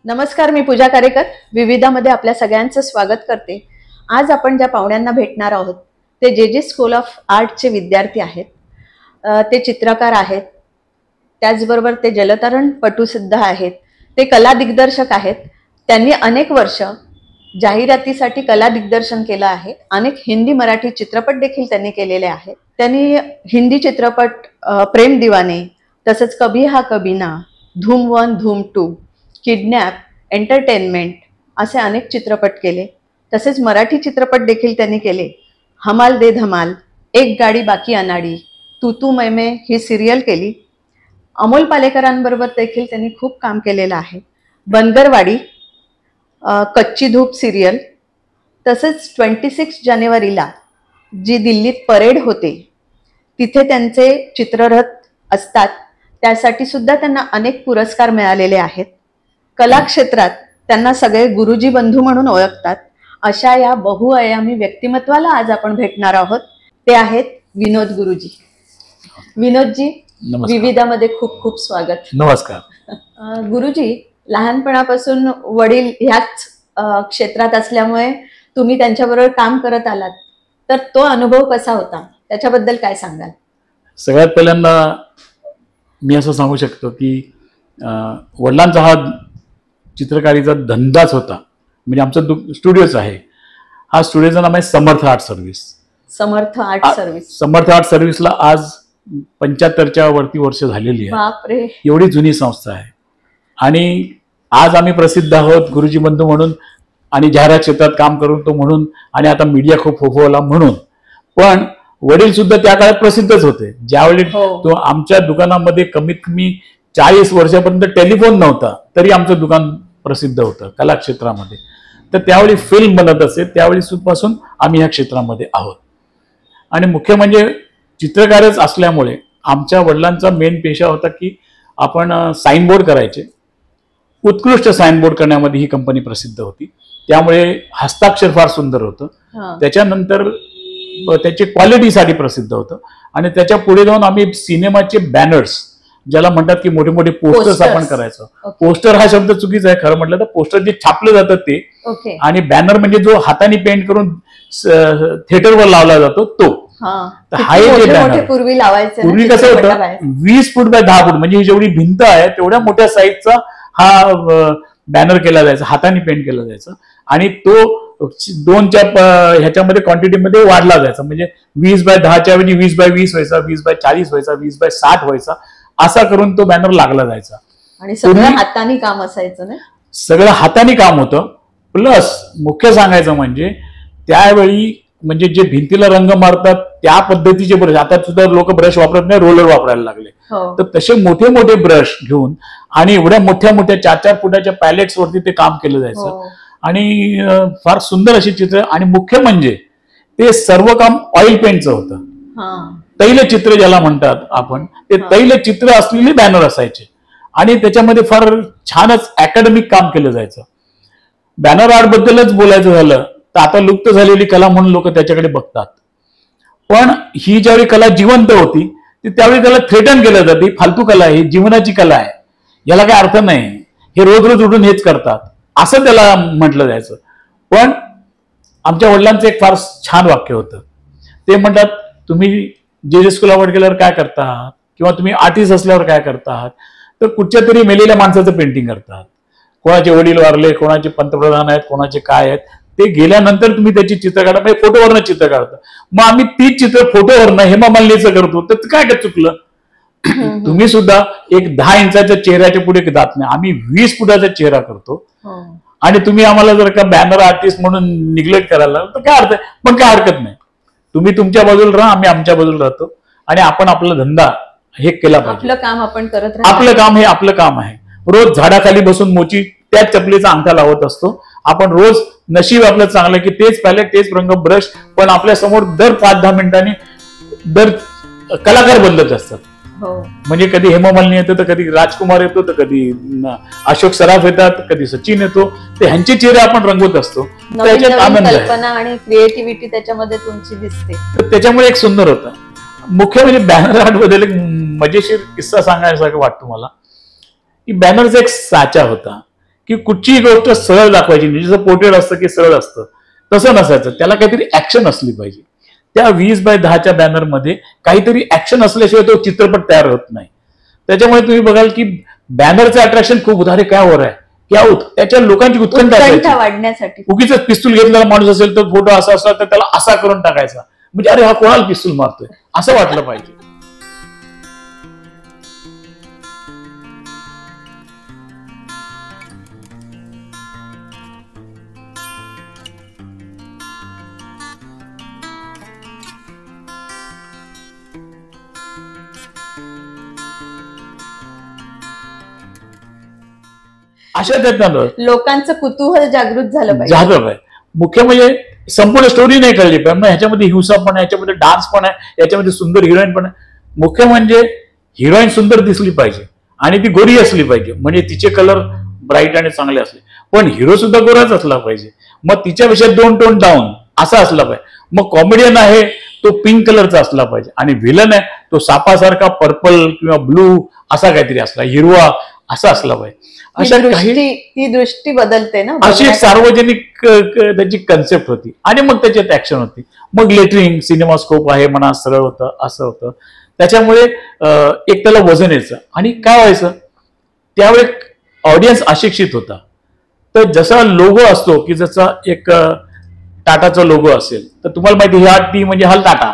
नमस्कार, मी पूजा कारेकर विविधामध्ये आपल्या सगळ्यांचं स्वागत करते। आज आपण ज्या पाहुण्यांना भेटणार आहोत ते जे स्कूल ऑफ आर्टचे विद्यार्थी आहेत। ते चित्रकार आहेत, त्याचबरोबर ते जलतरणपटू सुद्धा आहेत, ते कला दिग्दर्शक आहेत। त्यांनी अनेक वर्ष जाहिरातीसाठी कला दिग्दर्शन केलं आहे। अनेक हिंदी मराठी चित्रपट देखील त्यांनी केलेले आहेत। त्यांनी हिंदी चित्रपट प्रेम दीवाने, तसंच कभी हा कभी ना, धूम 1 धूम 2, किडनॅप, एंटरटेनमेंट असे अनेक चित्रपट केले। तसेच मराठी चित्रपट देखील त्यांनी केले। हमाल दे धमाल, एक गाडी बाकी अनाडी, तू तू मैं ही सिरियल केली। अमोल पालेकरांबरोबर देखील त्यांनी खूप काम केलेलं आहे। बनगरवाडी, कच्ची धूप सिरियल, तसेच 26 जानेवारीला जी दिल्लीत परेड होते तिथे त्यांचे चित्ररथ असतात, त्यासाठी सुद्धा त्यांना अनेक पुरस्कार मिळालेले आहेत। कला क्षेत्रात त्यांना सगळे गुरुजी बंधू म्हणून ओळखतात। अशा या बहुआयामी व्यक्तिमत्वाला आज आपण भेटणार आहोत। ते आहेत विनोद गुरुजी। विनोदजी, विविधामध्ये खूप खूप स्वागत। नमस्कार। गुरुजी, लहानपणापासून वडील ह्याच क्षेत्रात असल्यामुळे तुम्ही त्यांच्याबरोबर काम करत आलात, तर तो अनुभव कसा होता त्याच्याबद्दल काय सांगाल? सगळ्यात पहिल्यांदा मी असं सांगू शकतो की वडिलांचा हा चित्रकारीचा धंदाच होता। म्हणजे आमचं स्टुडिओच आहे। हा स्टुडिओचं नाव आहे समर्थ आर्ट सर्व्हिस। समर्थ आर्ट सर्व्हिस। समर्थ आर्ट सर्व्हिसला आज 75च्या वरती वर्ष झालेली आहे। बापरे, एवढी जुनी संस्था आहे। आणि आज आम्ही प्रसिद्ध आहोत गुरुजी बंधू म्हणून, आणि जाहिरात क्षेत्रात काम करतो म्हणून, आणि आता मीडिया खूप फोफवला म्हणून। पण वडील सुद्धा त्या काळात प्रसिद्धच होते। ज्यावेळी तो आमच्या दुकानामध्ये कमीत कमी 40 वर्षापर्यंत टेलिफोन नव्हता तरी आमचं दुकान प्रसिद्ध होतं कला क्षेत्रामध्ये। तर त्यावेळी फिल्म बनत असे, त्यावेळी पासून आम्ही ह्या क्षेत्रामध्ये आहोत। आणि मुख्य म्हणजे चित्रकारच असल्यामुळे आमच्या वडिलांचा मेन पेशा होता की आपण साईनबोर्ड करायचे। उत्कृष्ट साईनबोर्ड करण्यामध्ये ही कंपनी प्रसिद्ध होती, त्यामुळे हस्ताक्षर फार सुंदर होतं। त्याच्यानंतर त्याची क्वालिटीसाठी प्रसिद्ध होतं। आणि त्याच्या पुढे जाऊन आम्ही सिनेमाचे बॅनर्स, ज्याला म्हणतात की मोठे मोठे पोस्टर्स आपण करायचो। पोस्टर हा शब्द चुकीचा आहे खरं म्हटलं तर। पोस्टर जे छापलं जातं ते, आणि बॅनर म्हणजे जो हाताने पेंट करून थिएटरवर लावला जातो तो। हा एक बॅनर पूर्वी कसं होतं, 20 फूट बाय 10 फूट म्हणजे ही जेवढी भिंत आहे तेवढ्या मोठ्या साईजचा हा बॅनर केला जायचा, हाताने पेंट केला जायचा। आणि तो 2च्या ह्याच्यामध्ये क्वांटिटीमध्ये वाढला जायचा। म्हणजे 20 बाय 10च्या ऐवजी 20 बाय 20 व्हायचा, 20 बाय 40 व्हायचा, 20 बाय 60 व्हायचा, असा करून तो बॅनर लागला जायचा। आणि सगळं हाताने काम असायचं ना, सगळं हाताने काम होतं। प्लस मुख्य सांगायचं म्हणजे त्यावेळी म्हणजे जे भिंतीला रंग मारतात त्या पद्धतीचे ब्रश, आता सुद्धा लोक ब्रश वापरत नाही, रोलर वापरायला लागले। तर तसे मोठे मोठे ब्रश घेऊन आणि एवढ्या मोठ्या मोठ्या 4-4 फुटाच्या पॅलेट्स वरती ते काम केलं जायचं। आणि फार सुंदर अशी चित्र। आणि मुख्य म्हणजे ते सर्व काम ऑइल पेंटचं होतं। तैलचित्र ज्याला म्हणतात आपण, ते तैलचित्र असलेले बॅनर असायचे। आणि त्याच्यामध्ये फार छानच अकॅडमिक काम केलं जायचं। बॅनर आर्ट बद्दलच बोलायचं झालं तर आता लुप्त झालेली कला म्हणून लोक त्याच्याकडे बघतात। पण ही ज्यावेळी कला जिवंत होती त्यावेळी त्याला थ्रेटन केलं जातं, ही फालतू कला आहे, जीवनाची कला आहे, याला काय अर्थ नाही, हे रोज रोज उठून हेच करतात, असं त्याला म्हटलं जायचं। पण आमच्या वडिलांचं एक फार छान वाक्य होतं। ते म्हणतात, तुम्ही जे स्कूल अवॉर्ड केल्यावर काय करता आहात, किंवा तुम्ही आर्टिस्ट असल्यावर काय करता आहात, तर कुठच्या तरी मेलेल्या माणसाचं पेंटिंग करतात। कोणाचे वडील वारले, कोणाचे पंतप्रधान आहेत, कोणाचे काय आहेत, ते गेल्यानंतर तुम्ही त्याची चित्र काढा, म्हणजे फोटोवरनं चित्र काढता। मग आम्ही तीच चित्र फोटोवरनं हेमा मालिनीचं करतो, तर काय काय चुकलं? तुम्ही सुद्धा एक 10 इंचाच्या चेहऱ्याच्या पुढे जात नाही, आम्ही 20 फुटाचा चेहरा करतो। आणि तुम्ही आम्हाला जर का बॅनर आर्टिस्ट म्हणून निग्लेक्ट करायला तर काय अर्थ आहे? पण काय हरकत नाही, तुम्ही तुमच्या बाजूला राहा, आम्ही आमच्या बाजूला राहतो। आणि आपण आपला धंदा हे केला पाहिजे। आपलं काम आपण करत राहतो, आपलं काम हे आपलं काम आहे। रोज झाडाखाली बसून मोची त्याच चपलीचा अंगठा लावत असतो आपण। रोज नशीब आपलं चांगलं की तेच पॅलेट, तेच रंग, ब्रश, पण आपल्या समोर दर 5-10 मिनिटांनी दर कलाकार बदलत असतात। म्हणजे कधी हेमा मालिनी येतो, तर कधी राजकुमार येतो, तर कधी अशोक सराफ येतात, कधी सचिन येतो। ते ह्यांचे चेहरे आपण रंगवत असतो, त्याच्यात आनंद आहे, कल्पना आणि क्रिएटिव्हिटी त्याच्यामध्ये तुमची दिसते। तर त्याच्यामुळे एक सुंदर होतं। मुख्य म्हणजे बॅनर आर्ट बद्दल एक मजेशीर किस्सा सांगायचा वाटतो मला, की बॅनरचा एक साचा होता की कुठचीही गोष्ट सरळ दाखवायची नाही. जसं पोर्ट्रेट असतं की सरळ असतं तसं नसायचं, त्याला काहीतरी ऍक्शन असली पाहिजे. त्या 20x10च्या बॅनरमध्ये काहीतरी ऍक्शन असल्याशिवाय तो चित्रपट तयार होत नाही. त्याच्यामुळे तुम्ही बघाल की बॅनरचं अट्रॅक्शन खूप उधारे काय हो आहे क्या होत, त्याच्या लोकांची उत्कंठा वाढण्यासाठी. उगीच पिस्तूल घेतलेला माणूस असेल तर फोटो असा असला तर त्याला असा करून टाकायचा, म्हणजे अरे हा कोणाला पिस्तूल मारतोय असं वाटलं पाहिजे. अशा त्यातनं लोकांचं कुतूहल जागृत झालं पाहिजे. मुख्य म्हणजे संपूर्ण स्टोरी नाही कळली पण मग ह्याच्यामध्ये हिंसा पण आहे, याच्यामध्ये डान्स पण आहे, याच्यामध्ये सुंदर हिरोईन पण आहे. मुख्य म्हणजे हिरोईन सुंदर दिसली पाहिजे आणि ती गोरी असली पाहिजे, म्हणजे तिचे कलर ब्राईट आणि चांगले असले. पण हिरो सुद्धा गोराच असला पाहिजे, मग तिच्यापेक्षा 2 टोन डाऊन असा असला पाहिजे. मग कॉमेडियन आहे तो पिंक कलरचा असला पाहिजे आणि व्हिलन आहे तो सापासारखा पर्पल किंवा ब्लू असा काहीतरी असला, हिरवा असा असला पाहिजे. अशा ती दृष्टी बदलते ना, अशी एक सार्वजनिक त्याची कन्सेप्ट होती आणि मग त्याच्यात ऍक्शन होती. मग लेटरिंग सिनेमास्कोप आहे म्हणा, सरळ होतं असं होतं. त्याच्यामुळे एक त्याला वजन यायचं. आणि काय व्हायचं त्यावेळी ऑडियन्स अशिक्षित होता, तर जसा लोगो असतो की जसा एक टाटाचा लोगो असेल तर तुम्हाला माहिती ह्या टी म्हणजे हा टाटा,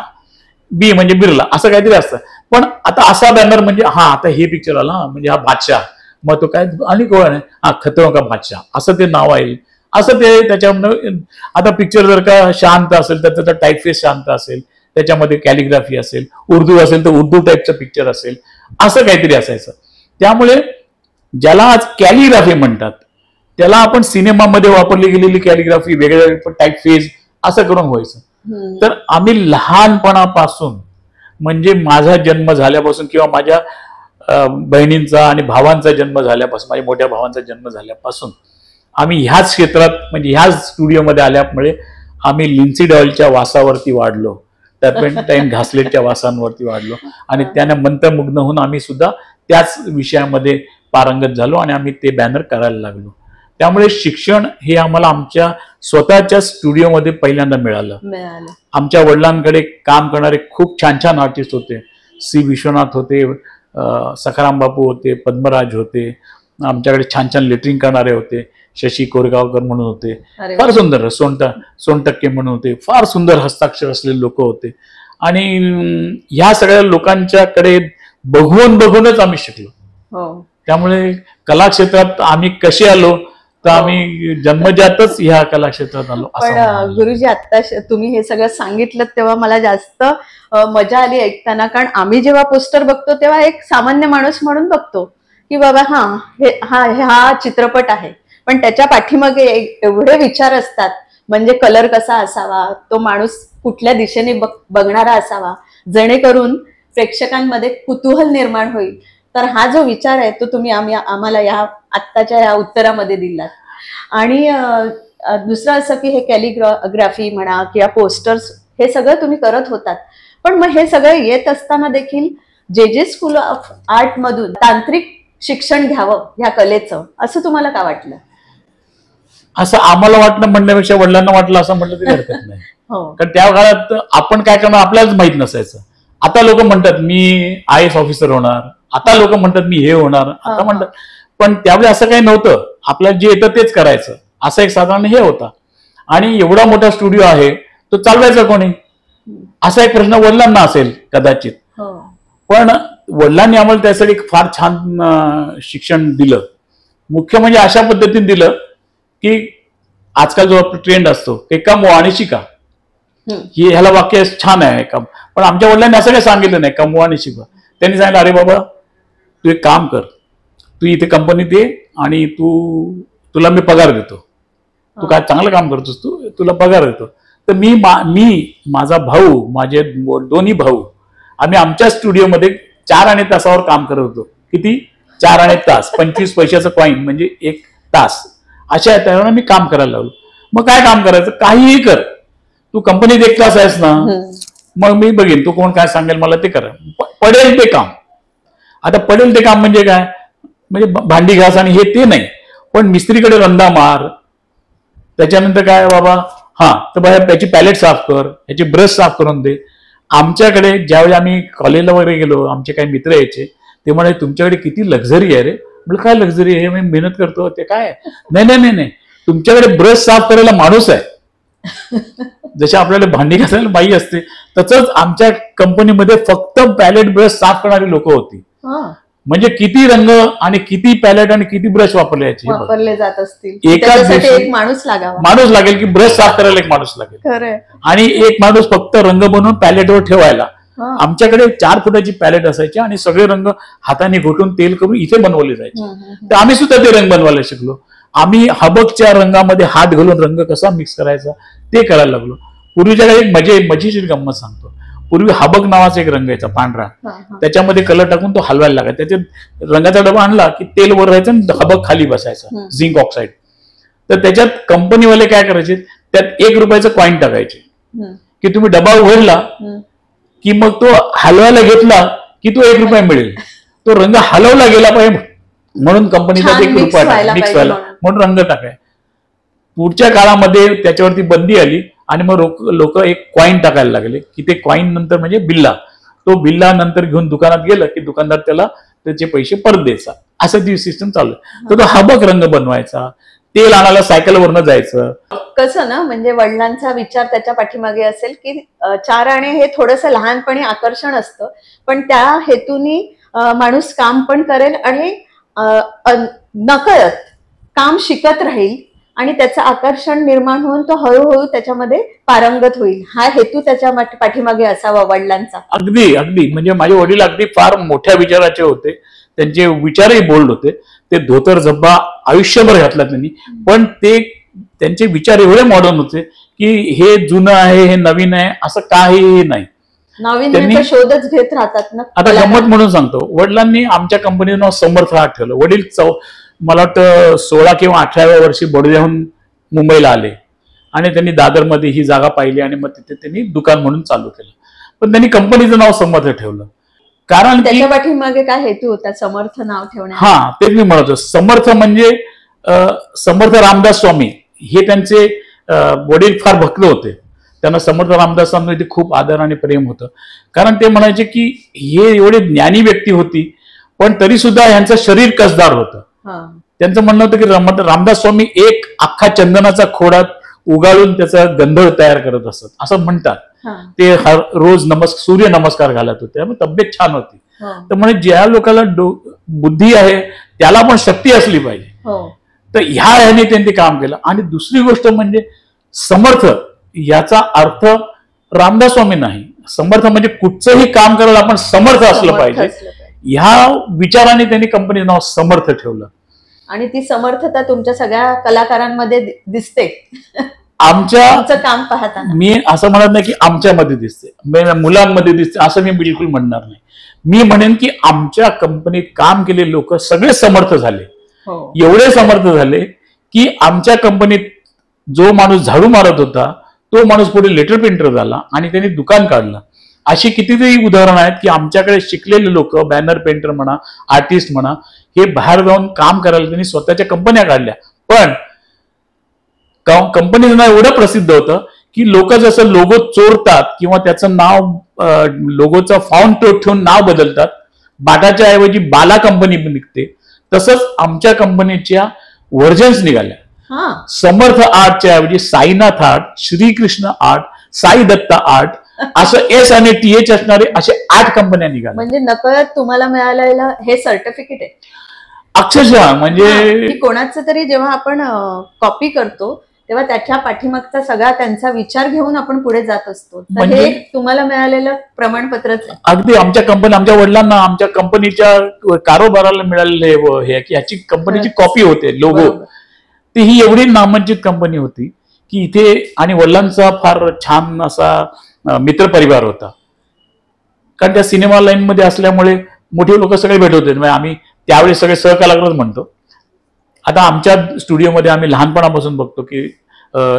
बी म्हणजे बिर्ला असं काहीतरी असतं. पण आता असा बॅनर म्हणजे हा आता हे पिक्चर आला म्हणजे हा बादशाह, मग तो काय आणि कोण आहे हा खतरों का बादशाह असं ते नाव आहे. असं ते त्याच्यामध्ये आता पिक्चर जर का शांत असेल तर त्याचा टाईपफेस शांत असेल, त्याच्यामध्ये कॅलिग्राफी असेल, उर्दू असेल तर उर्दू टाईपचं पिक्चर असेल, असं काहीतरी असायचं. त्यामुळे ज्याला आज कॅलिग्राफी म्हणतात त्याला आपण सिनेमामध्ये वापरली गेलेली कॅलिग्राफी वेगळ्या टाईपफेस असं करून व्हायचं. तर आम्ही लहानपणापासून म्हणजे माझा जन्म झाल्यापासून किंवा माझ्या बहिणींचा आणि भावांचा जन्म झाल्यापासून, माझ्या मोठ्या भावांचा जन्म झाल्यापासून आम्ही ह्याच क्षेत्रात म्हणजे ह्याच स्टुडिओमध्ये आल्यामुळे आम्ही लिन्सी डॉयलच्या वासावरती वाढलो, टर्पेंटाईन घासलेटच्या वासांवरती वाढलो आणि त्याने मंत्रमुग्ध होऊन आम्ही सुद्धा त्याच विषयामध्ये पारंगत झालो आणि आम्ही ते बॅनर करायला लागलो. त्यामुळे शिक्षण हे आम्हाला आमच्या स्वतःच्या स्टुडिओमध्ये पहिल्यांदा मिळालं. आमच्या वडिलांकडे काम करणारे खूप छान छान आर्टिस्ट होते. सी विश्वनाथ होते, सखाराम बापू होते, पद्मराज होते, आमच्याकडे छान छान लेटरिंग करणारे होते, शशी कोरगावकर म्हणून होते, फार सुंदर सोनटक्के म्हणून होते, फार सुंदर हस्ताक्षर असलेले लोक होते. आणि ह्या सगळ्या लोकांच्याकडे बघूनच आम्ही शिकलो. त्यामुळे कला क्षेत्रात आम्ही कसे आलो तर आम्ही जन्मजातच ह्या कला क्षेत्रात आलो. पण गुरुजी आता तुम्ही हे सगळं सांगितलं तेव्हा मला जास्त मजा आली ऐकताना, कारण आम्ही जेव्हा पोस्टर बघतो तेव्हा एक सामान्य माणूस म्हणून बघतो की बाबा हा चित्रपट आहे, पण त्याच्या पाठीमागे एवढे विचार असतात. म्हणजे कलर कसा असावा, तो माणूस कुठल्या दिशेने बघणारा असावा जेणेकरून प्रेक्षकांमध्ये कुतूहल निर्माण होईल. तर हा जो विचार आहे तो तुम्ही आम्हाला या आत्ताच्या या उत्तरामध्ये दिलात. आणि दुसरं असं की हे कॅलिग्राफी म्हणा किंवा पोस्टर्स हे सगळं तुम्ही करत होतात, पण मग हे सगळं येत असताना देखील जे स्कूल ऑफ आर्ट मधून तांत्रिक शिक्षण घ्यावं ह्या कलेचं, असं तुम्हाला का वाटलं? असं आम्हाला वाटलं म्हणण्यापेक्षा वडिलांना वाटलं असं म्हटलं तरी हरकत नाही. कारण त्या काळात आपण काय करणार आपल्यालाच माहित नसायचं. आता लोक म्हणतात मी IAS ऑफिसर होणार, आता लोक म्हणतात मी हे होणार, आता म्हणतात, पण त्यावेळी असं काही नव्हतं. आपल्याला जे येतं तेच करायचं असं एक साधारण हे होता. आणि एवढा मोठा स्टुडिओ आहे तो चालवायचा कोणी असा एक प्रश्न वडिलांना असेल कदाचित. पण वडिलांनी आम्हाला त्यासाठी फार छान शिक्षण दिलं. मुख्य म्हणजे अशा पद्धतीने दिलं की आजकाल जो ट्रेंड असतो ते कमवा आणि शिका, ही ह्याला वाक्य छान आहे काम. पण आमच्या वडिलांनी असं काही सांगितलं नाही कमवा आणि शिका. त्यांनी सांगितलं अरे बाबा तू एक काम कर, तू इथे कंपनीत ये आणि तुला मी पगार देतो, तू काय चांगलं काम करतोस, तुला पगार देतो. तर मी माझा भाऊ, माझे दोन्ही भाऊ आम्ही आमच्या स्टुडिओमध्ये 4 आणे तासावर काम करत होतो. किती? 4 आणे तास, 25 पैशाचं कॉईन म्हणजे 1 तास. अशा त्यावेळेला मी काम करायला लागलो. मग काय काम करायचं? काहीही कर, तू कंपनीत 1 तास आहेस ना, मग मी बघेन तू कोण काय सांगेल मला ते कर, पडेल ते काम. आता पडेल ते काम म्हणजे काय? म्हणजे भांडी घास आणि हे ते नाही, पण मिस्त्रीकडे रंदा मार, त्याच्यानंतर काय बाबा, हा तर बाबा त्याची पॅलेट साफ कर, याची ब्रश साफ करून दे. आमच्याकडे ज्यावेळी आम्ही कॉलेजला वगैरे गेलो, आमचे काही मित्र यायचे, ते म्हणाले तुमच्याकडे किती लक्झरी आहे रे. म्हणजे काय लक्झरी आहे, मी मेहनत करतो ते काय. नाही नाही नाही नाही, तुमच्याकडे ब्रश साफ करायला माणूस आहे. जसे आपल्याला भांडी घासायला बाई असते, तसंच आमच्या कंपनीमध्ये फक्त पॅलेट ब्रश साफ करणारी लोक होती. म्हणजे किती रंग आणि किती पॅलेट आणि किती ब्रश वापरले जात असतील. एक माणूस लागेल की ब्रश साफ करायला एक माणूस लागेल, आणि एक माणूस फक्त रंग बनवून पॅलेटवर ठेवायला. आमच्याकडे 4 फुटाची पॅलेट असायची आणि सगळे रंग हाताने घोटून तेल करून इथे बनवले जायचे. तर आम्ही सुद्धा ते रंग बनवायला शिकलो. आम्ही हबकच्या रंगामध्ये हात घालून रंग कसा मिक्स करायचा ते करायला लागलो. पूर्वीच्या काळी एक मजेशीर गंमत सांगतो. पूर्वी हबक नावाचा एक रंग यायचा पांढरा, त्याच्यामध्ये कलर टाकून तो हलवायला लागायचा. त्याच्यात रंगाचा डबा आणला की तेल वर राहायचं आणि हबक खाली बसायचा, झिंक ऑक्साईड. तर त्याच्यात कंपनीवाले काय करायचे, त्यात 1 रुपयाचं कॉईन टाकायचे की तुम्ही डबा उघडला की मग तो हलवायला घेतला की तो 1 रुपया मिळेल. तो रंग हलवला गेला पाहिजे म्हणून कंपनीचा 1 रुपया मिक्स व्हायला म्हणून रंग टाकाय. पुढच्या काळामध्ये त्याच्यावरती बंदी आली आणि मग लोक एक कॉईन टाकायला लागले की ते कॉईन नंतर म्हणजे बिल्ला, तो बिल्ला नंतर घेऊन दुकानात गेलं की दुकानदार त्याला त्याचे पैसे परत द्यायचा. असं ती सिस्टम चालू. तर तो हबक रंग बनवायचा, तेल आणायला सायकलवरनं जायचं. कसं ना, म्हणजे वडिलांचा विचार त्याच्या पाठीमागे असेल की 4 आणे हे थोडंसं लहानपणी आकर्षण असतं, पण त्या हेतूनी माणूस काम पण करेल आणि नकळत काम शिकत राहील आणि त्याचं आकर्षण निर्माण होऊन तो हळूहळू त्याच्यामध्ये पारंगत होईल, हा हेतू त्याच्या पाठीमागे असावा वडिलांचा. अगदी अगदी, म्हणजे माझे वडील अगदी फार मोठ्या विचाराचे होते. त्यांचे विचारही बोल्ड होते. ते धोतर झब्बा आयुष्यभर घातला त्यांनी, पण ते त्यांचे विचार एवढे मॉडर्न होते की हे जुनं आहे हे नवीन आहे असं काहीही नाही. नवीन शोधच घेत राहतात ना. आता गंमत म्हणून सांगतो, वडिलांनी आमच्या कंपनीचं नाव समर्थ आर्ट ठेवलं. वडील मला वाटतं 16 किंवा 18व्या वर्षी बडोद्याहून मुंबईला आले आणि त्यांनी दादरमध्ये ही जागा पाहिली आणि मग तिथे त्यांनी दुकान म्हणून चालू केलं. पण त्यांनी कंपनीचं नाव समर्थ ठेवलं कारण त्याच्या पाठीमागे काय हेतू होता समर्थ नाव ठेवण्याचा? हा, तेच मी म्हणतो. समर्थ म्हणजे समर्थ रामदास स्वामी हे त्यांचे वडील फार भक्त होते. त्यांना समर्थ रामदास स्वामी खूप आदर आणि प्रेम होतं. कारण ते म्हणायचे की हे एवढे ज्ञानी व्यक्ती होती पण तरी सुद्धा यांचं शरीर कसदार होतं. त्यांचं म्हणणं होतं की रामदास स्वामी एक अख्खा चंदनाचा खोडात उगाळून त्याचा गंधळ तयार करत असत असं म्हणतात. ते रोज सूर्य नमस्कार घालत होते, तब्येत छान होती. तर म्हणजे ज्या लोकांना बुद्धी आहे त्याला पण शक्ती असली पाहिजे. तर ह्याने त्यांनी काम केलं. आणि दुसरी गोष्ट म्हणजे समर्थ याचा अर्थ रामदास स्वामी नाही, समर्थ म्हणजे कुठचंही काम करायला आपण समर्थ असलं पाहिजे. ह्या विचाराने त्यांनी कंपनीचं नाव समर्थ ठेवलं. आणि ती समर्थता तुमच्या सगळ्या कलाकारांमध्ये दिसते. आमच्या काम पाहताना मी असं म्हणत नाही की आमच्यामध्ये दिसते, मुलांमध्ये दिसते असं मी बिलकुल म्हणणार नाही. मी म्हणेन की आमच्या कंपनीत काम केलेले लोक सगळे समर्थ झाले. एवढे समर्थ झाले की आमच्या कंपनीत जो माणूस झाडू मारत होता तो माणूस पुढे लेटर प्रिंटर झाला आणि त्यांनी दुकान काढलं. अशी कितीतरी उदाहरणं आहेत की आमच्याकडे शिकलेले लोक, बॅनर पेंटर म्हणा, आर्टिस्ट म्हणा, हे बाहेर जाऊन काम करायला त्यांनी स्वतःच्या कंपन्या काढल्या. पण कंपनीचं नाव एवढं प्रसिद्ध होतं की लोक जसं लोगो चोरतात किंवा त्याचं नाव लोगोचा फाउंड ठेवून नाव बदलतात, बाटाच्या ऐवजी बाला कंपनी निघते, तसंच आमच्या कंपनीच्या व्हर्जन्स निघाल्या. समर्थ आर्टच्या ऐवजी Sainath art, Shrikrishna art, Sai Datta art असं S आणि TH असणारे असे 8 कंपन्या निघाल्या. म्हणजे नकळत तुम्हाला मिळालेलं हे सर्टिफिकेट आहे अक्षरशः. म्हणजे कोणाचं तरी जेव्हा आपण कॉपी करतो तेव्हा त्याच्या पाठीमागचा सगळा त्यांचा विचार घेऊन आपण पुढे जात असतो. तर हे तुम्हाला मिळालेलं प्रमाणपत्रच आहे. अगदी आमच्या वडिलांना आमच्या कंपनीच्या कारोबाराला मिळालेले हे की याची कंपनीची कॉपी होते लोगो. ती ही एवढी नामांकित कंपनी होती की इथे, आणि वडिलांचा फार छान असा मित्रपरिवार होता. कारण त्या सिनेमा लाईन मध्ये असल्यामुळे मोठी लोक सगळे भेट होते. आम्ही त्यावेळी सगळे सहकलाकारच म्हणतो. आता आमच्या स्टुडिओमध्ये आम्ही लहानपणापासून बघतो की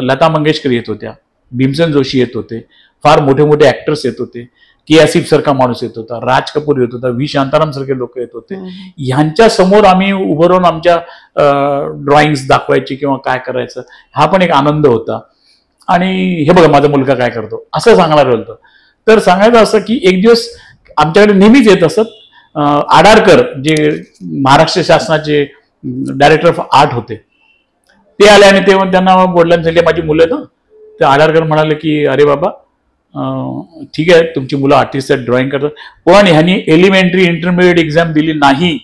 लता मंगेशकर येत होत्या, भीमसेन जोशी येत होते, फार मोठे मोठे ऍक्टर्स येत होते के आसिफ सारखा माणूस येत होता, राज कपूर येत होता, व्ही शांताराम सारखे लोक येत होते. ह्यांच्या समोर आम्ही उभं राहून आमच्या ड्रॉइंग्स दाखवायची किंवा काय करायचं, हा पण एक आनंद होता. आणि हे बघा माझा मुलगा काय करतो असं सांगणार होतं. तर सांगायचं असं की एक दिवस आमच्याकडे नेहमीच येत असत आडारकर, जे महाराष्ट्र शासनाचे डायरेक्टर ऑफ आर्ट होते, ते आले आणि ते त्यांना वडिलांसाठी माझी मुलं आहेत ना, ते आडारकर म्हणाले की अरे बाबा ठीक आहे तुमची मुलं आर्टिस्ट आहेत, ड्रॉइंग करतात, पण ह्यांनी एलिमेंटरी इंटरमिडिएट एक्झाम दिली नाही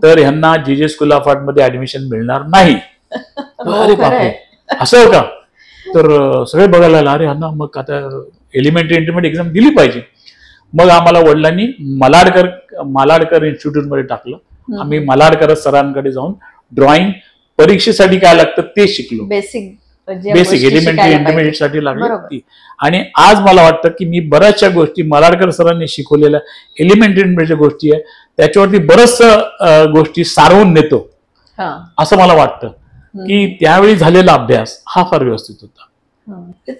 तर ह्यांना जे स्कूल ऑफ आर्ट मध्ये ऍडमिशन मिळणार नाही. अरे बापरे असं का? तर सगळे बघायला आला, अरे ह्यांना मग आता एलिमेंटरी इंटरमिडिएट एक्झाम दिली पाहिजे. मग आम्हाला वडिलांनी मालाडकर इन्स्टिट्यूटमध्ये टाकलं. आम्ही मालाडकर सरांकडे जाऊन ड्रॉइंग परीक्षेसाठी काय लागतं ते शिकलो. बेसिक एलिमेंटरी इंटरमिडिएट साठी लागली. आणि आज मला वाटतं की मी बऱ्याचशा गोष्टी मालाडकर सरांनी शिकवलेल्या एलिमेंटरी इंटरमिडिएट गोष्टी आहे त्याच्यावरती बरंच गोष्टी सारवून नेतो असं मला वाटतं की त्यावेळी झालेला अभ्यास हा फार व्यवस्थित होता.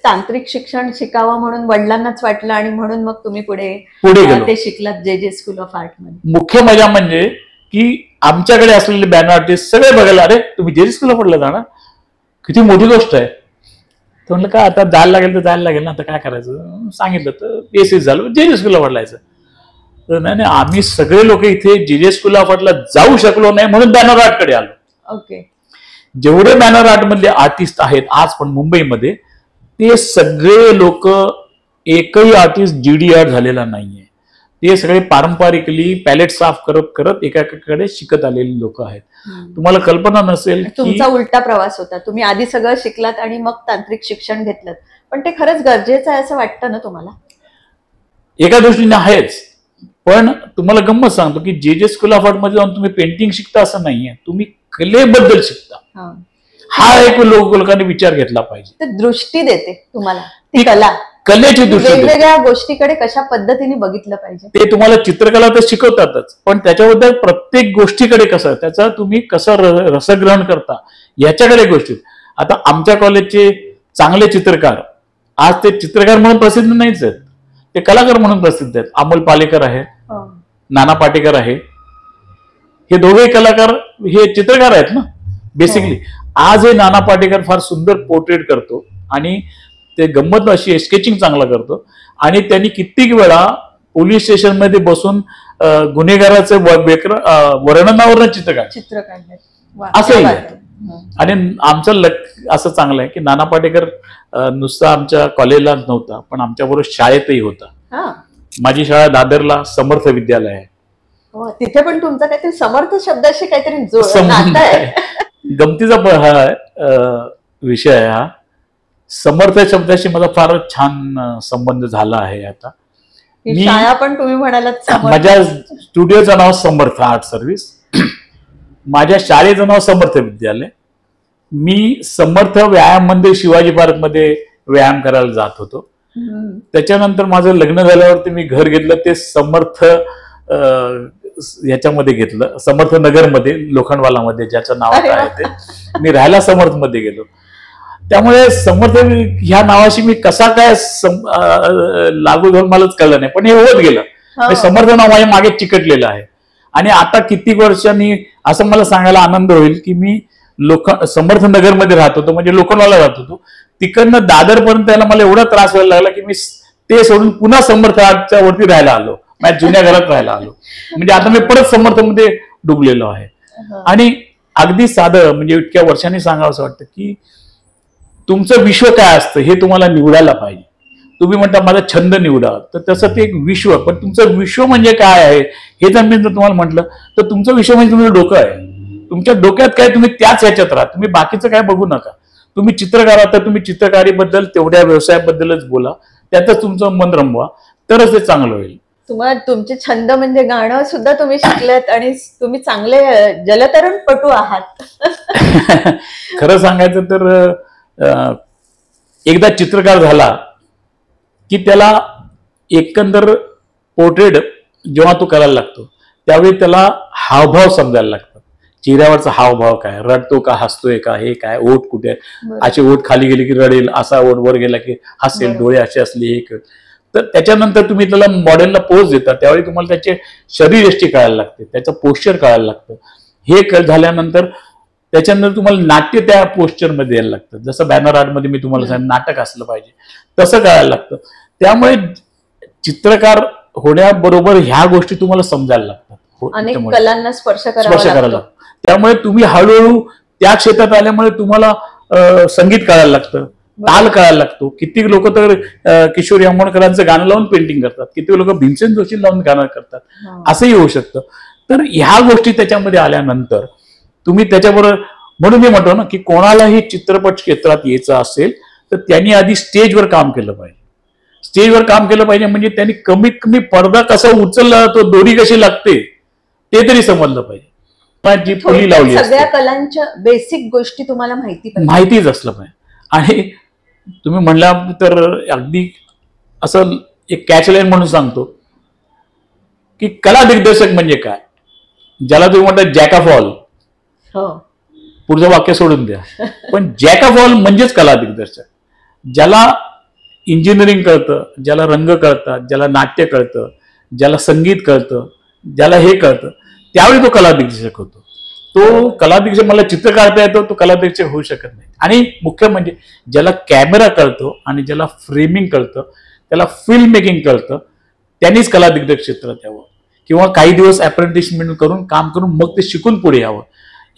तांत्रिक शिक्षण शिकावं म्हणून वडिलांनाच वाटलं आणि म्हणून मग तुम्ही पुढे गेलो ते शिकलात जे स्कूल ऑफ आर्ट मध्ये. मुख्य मजा म्हणजे की आमच्याकडे असलेले बॅनर आर्टिस्ट सगळे बघायला, अरे तुम्ही जे स्कूलला पडला जाणार, किती मोठी गोष्ट आहे. तर म्हणलं का आता जायला लागेल तर जायला लागेल ना, आता काय करायचं. सांगितलं तर बेसिस झालं जे स्कूलला पडलायचं. तर नाही आम्ही सगळे लोक इथे जे स्कूल ऑफ आर्टला जाऊ शकलो नाही म्हणून बॅनर आर्टकडे आलो. ओके. जेवढे बॅनर आर्ट मधले आर्टिस्ट आहेत आज पण मुंबईमध्ये, ते सगळे लोक एकही आर्टिस्ट जीडी आर्ट झालेला नाहीये. ते सगळे पारंपरिकली पॅलेट साफ करत करत एकाकडे शिकत आलेली लोक आहेत. तुम्हाला कल्पना नसेल तुमचा उलटा प्रवास होता, तुम्ही आधी सगळं शिकलात आणि मग तांत्रिक शिक्षण घेतलं, पण ते खरंच गरजेचं आहे असं वाटतं ना तुम्हाला? एका दृष्टीने आहेच, पण तुम्हाला गंमत सांगतो की जे स्कूल ऑफ आर्ट मध्ये जाऊन तुम्ही पेंटिंग शिकता असं नाहीये, तुम्ही कलेबद्दल शिकता. हा एक लोकांनी विचार घेतला पाहिजे. ते दृष्टी देते तुम्हाला ती कला, कलेची दृष्टी, वेगवेगळ्या गोष्टीकडे कशा पद्धतीने बघितलं पाहिजे. ते तुम्हाला चित्रकला तर शिकवतातच, पण त्याच्याबद्दल प्रत्येक गोष्टीकडे कसं त्याचा तुम्ही कसं रसग्रहण करता याच्याकडे गोष्टी. आता आमच्या कॉलेजचे चांगले चित्रकार आज ते चित्रकार म्हणून प्रसिद्ध नाहीच आहेत, ते कलाकार म्हणून प्रसिद्ध आहेत. अमोल पालेकर आहे, नाना पाटेकर आहे, हे दोघे कलाकार हे चित्रकार आहेत ना बेसिकली. आज हे नाना पाटेकर फार सुंदर पोर्ट्रेट करतो आणि ते गंमत अशी स्केचिंग चांगला करतो आणि त्यांनी कित्येक वेळा पोलीस स्टेशन मध्ये बसून गुन्हेगाराचं वर्णनावर चित्र काढलं असंही. आणि आमचं असं चांगलं आहे की नाना पाटेकर नुसता आमच्या कॉलेजला नव्हता पण आमच्याबरोबर शाळेतही होता. माझी शाळा दादरला समर्थ विद्यालय आहे. तिथे पण तुमचा काहीतरी समर्थ शब्दाशी काहीतरी नातं आहे. गमतीचा हा विषय आहे. हा समर्थ शब्दाशी माझा फार छान संबंध झाला आहे. आता शाळा पण तुम्ही म्हणालात, माझ्या स्टुडिओचं नाव समर्थ आर्ट सर्व्हिस, माझ्या शाळेचं नाव समर्थ विद्यालय. मी समर्थ व्यायाम मंदिर शिवाजी पार्क मध्ये व्यायाम करायला जात होतो. त्याच्यानंतर माझं लग्न झाल्यावरती मी घर घेतलं ते समर्थ याच्यामध्ये घेतलं, समर्थ नगर मध्ये, लोखंडवाला मध्ये, ज्याचं नाव आहे ते. मी राहायला समर्थ मध्ये गेलो. त्यामुळे समर्थ ह्या नावाशी मी कसा काय लागू झालो मलाच कळलं नाही, पण हे होत गेलं. समर्थ नाव माझ्या मागे चिकटलेलं आहे. आणि आता कित्येक वर्षांनी असं मला सांगायला आनंद होईल की मी समर्थ नगर मध्ये राहत होतो, म्हणजे लोखंडवाला राहत होतो. तिकडनं दादर पर्यंत यायला मला एवढा त्रास व्हायला लागला की मी ते सोडून पुन्हा समर्थ आर्टच्या वरती राहायला आलो, माझ्या जुन्या घरात राहायला आलो. म्हणजे आता मी परत समर्थ मध्ये डुबलेलो आहे. आणि अगदी साधं म्हणजे इतक्या वर्षांनी सांगावं असं वाटतं की तुमचं विश्व काय असतं हे तुम्हाला निवडायला पाहिजे. तुम्ही म्हणता माझा छंद निवडा, तर तसं ते एक विश्व, पण तुमचं विश्व म्हणजे काय आहे हे जर मी तुम्हाला म्हटलं तर तुमचं विश्व म्हणजे तुमचं डोकं आहे. तुमच्या डोक्यात काय तुम्ही त्याच ह्याच्यात राहा, तुम्ही बाकीचं काय बघू नका. तुम्ही चित्रकार आहात तर तुम्ही चित्रकारीबद्दल तेवढ्या व्यवसायाबद्दलच बोला, त्यातच तुमचं मन रमवा, तरच ते चांगलं होईल. तुम्हाला तुमचे छंद म्हणजे गाणं सुद्धा तुम्ही शिकलेत आणि तुम्ही चांगले जलतरणपटू आहात. खरं सांगायचं तर एकदा चित्रकार झाला की त्याला एकंदर पोर्ट्रेट जेव्हा तो करायला लागतो त्यावेळी त्याला हावभाव समजायला लागतात. चेहऱ्यावरचा हावभाव काय, रडतो का, हसतोय का, हे काय, ओठ कुठे, असे ओठ खाली गेले की रडेल, असा ओठ वर गेला की हसेल, डोळे असे असले, हे तर त्याच्यानंतर तुम्ही त्याला मॉडेलला पोज देता, त्यावेळी तुम्हाला त्याचे शरीरयष्टी कळायला लागते, त्याचं पोश्चर कळायला लागतं. हे झाल्यानंतर त्याच्यानंतर तुम्हाला नाट्य त्या पोश्चरमध्ये यायला लागतं. जसं बॅनर आर्टमध्ये मी तुम्हाला सांगितलं नाटक असलं पाहिजे तसं कळायला लागतं. त्यामुळे चित्रकार होण्याबरोबर ह्या गोष्टी तुम्हाला समजायला लागतात, अनेक कलांना स्पर्श करायला लागतो. त्यामुळे तुम्ही हळूहळू त्या क्षेत्रात आल्यामुळे तुम्हाला संगीत कळायला लागतं, ताल कळायला लागतो. किती लोक तर किशोर आमोणकरांचं गाणं लावून पेंटिंग करतात, किती लोक भीमसेन जोशी लावून गाणं करतात, असंही होऊ शकतं. तर ह्या गोष्टी त्याच्यामध्ये आल्यानंतर तुम्ही त्याच्याबरोबर, म्हणून मी म्हणतो ना की कोणालाही चित्रपट क्षेत्रात यायचं असेल तर त्यांनी आधी स्टेजवर काम केलं पाहिजे. स्टेजवर काम केलं पाहिजे म्हणजे त्यांनी कमीत कमी पडदा कसा उचलला, तो दोरी कशी लागते ते तरी समजलं पाहिजे. जी फुली लावली, सगळ्या कलांच्या बेसिक गोष्टी तुम्हाला माहितीच असलं पाहिजे. आणि तुम्ही म्हणला तर अगदी असं एक कॅचलाईन म्हणून सांगतो की कला दिग्दर्शक म्हणजे काय, ज्याला तुम्ही म्हणता जॅक ऑफ ऑल, पुढचं वाक्य सोडून द्या, पण जॅक ऑफ ऑल म्हणजेच कला दिग्दर्शक. ज्याला इंजिनिअरिंग कळतं, ज्याला रंग कळतात, ज्याला नाट्य कळतं, ज्याला संगीत कळतं, ज्याला हे कळतं, त्यावेळी तो कला दिग्दर्शक होतो. तो कला दिग्दर्शक, मला चित्र काढता येतो, तो कला दिग्दर्शक होऊ शकत नाही. आणि मुख्य म्हणजे ज्याला कॅमेरा कळतो आणि ज्याला फ्रेमिंग कळतं, त्याला फिल्म मेकिंग कळतं, त्यांनीच कला दिग्दर्शक क्षेत्रात यावं किंवा काही दिवस अप्रेंटिसमेंट करून काम करून मग ते शिकून पुढे यावं.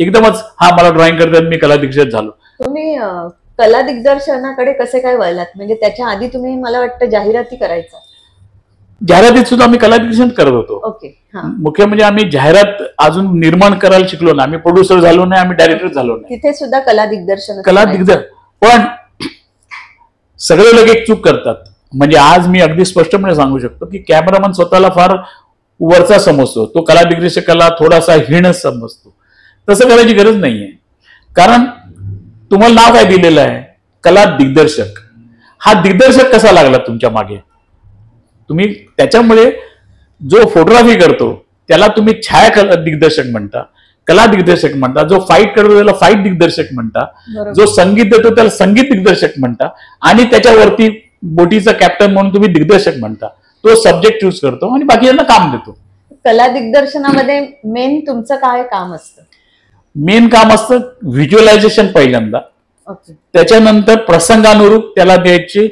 एकदमच हा मला ड्रॉइंग करतात मी कला दिग्दर्शक झालो. तुम्ही कला दिग्दर्शनाकडे कसे काय वळलात? म्हणजे त्याच्या आधी तुम्ही मला वाटतं जाहिराती करायचा. जाहिरातीत सुद्धा आम्ही कला दिग्दर्शन करत होतो. ओके. मुख्य म्हणजे आम्ही जाहिरात अजून निर्माण करायला शिकलो ना. आम्ही प्रोड्युसर झालो नाही, आम्ही डायरेक्टर झालो नाही. तिथे सुद्धा कला दिग्दर्शन पण सगळे लोक एक चूक करतात. म्हणजे आज मी अगदी स्पष्टपणे सांगू शकतो की कॅमेरामन स्वतःला फार वरचा समजतो, तो कला दिग्दर्शकाला थोडासा हीणच समजतो. तसं करायची गरज नाहीये. कारण तुम्हाला नाव काय दिलेलं आहे, कला दिग्दर्शक. हा दिग्दर्शक कसा लागला तुमच्या मागे? तुम्ही त्याच्यामुळे जो फोटोग्राफी करतो त्याला तुम्ही छाया दिग्दर्शक म्हणता, कला दिग्दर्शक म्हणता. जो फाईट करतो त्याला फाईट दिग्दर्शक म्हणता, जो संगीत देतो त्याला संगीत दिग्दर्शक म्हणता, आणि त्याच्यावरती बोटीचा कॅप्टन म्हणून तुम्ही दिग्दर्शक म्हणता. तो सब्जेक्ट चूज करतो आणि बाकीच्यांना काम देतो. कला दिग्दर्शनामध्ये मेन तुमचं काय काम असतं? मेन काम असतं व्हिज्युअलायझेशन पहिल्यांदा, त्याच्यानंतर प्रसंगानुरूप त्याला द्यायचे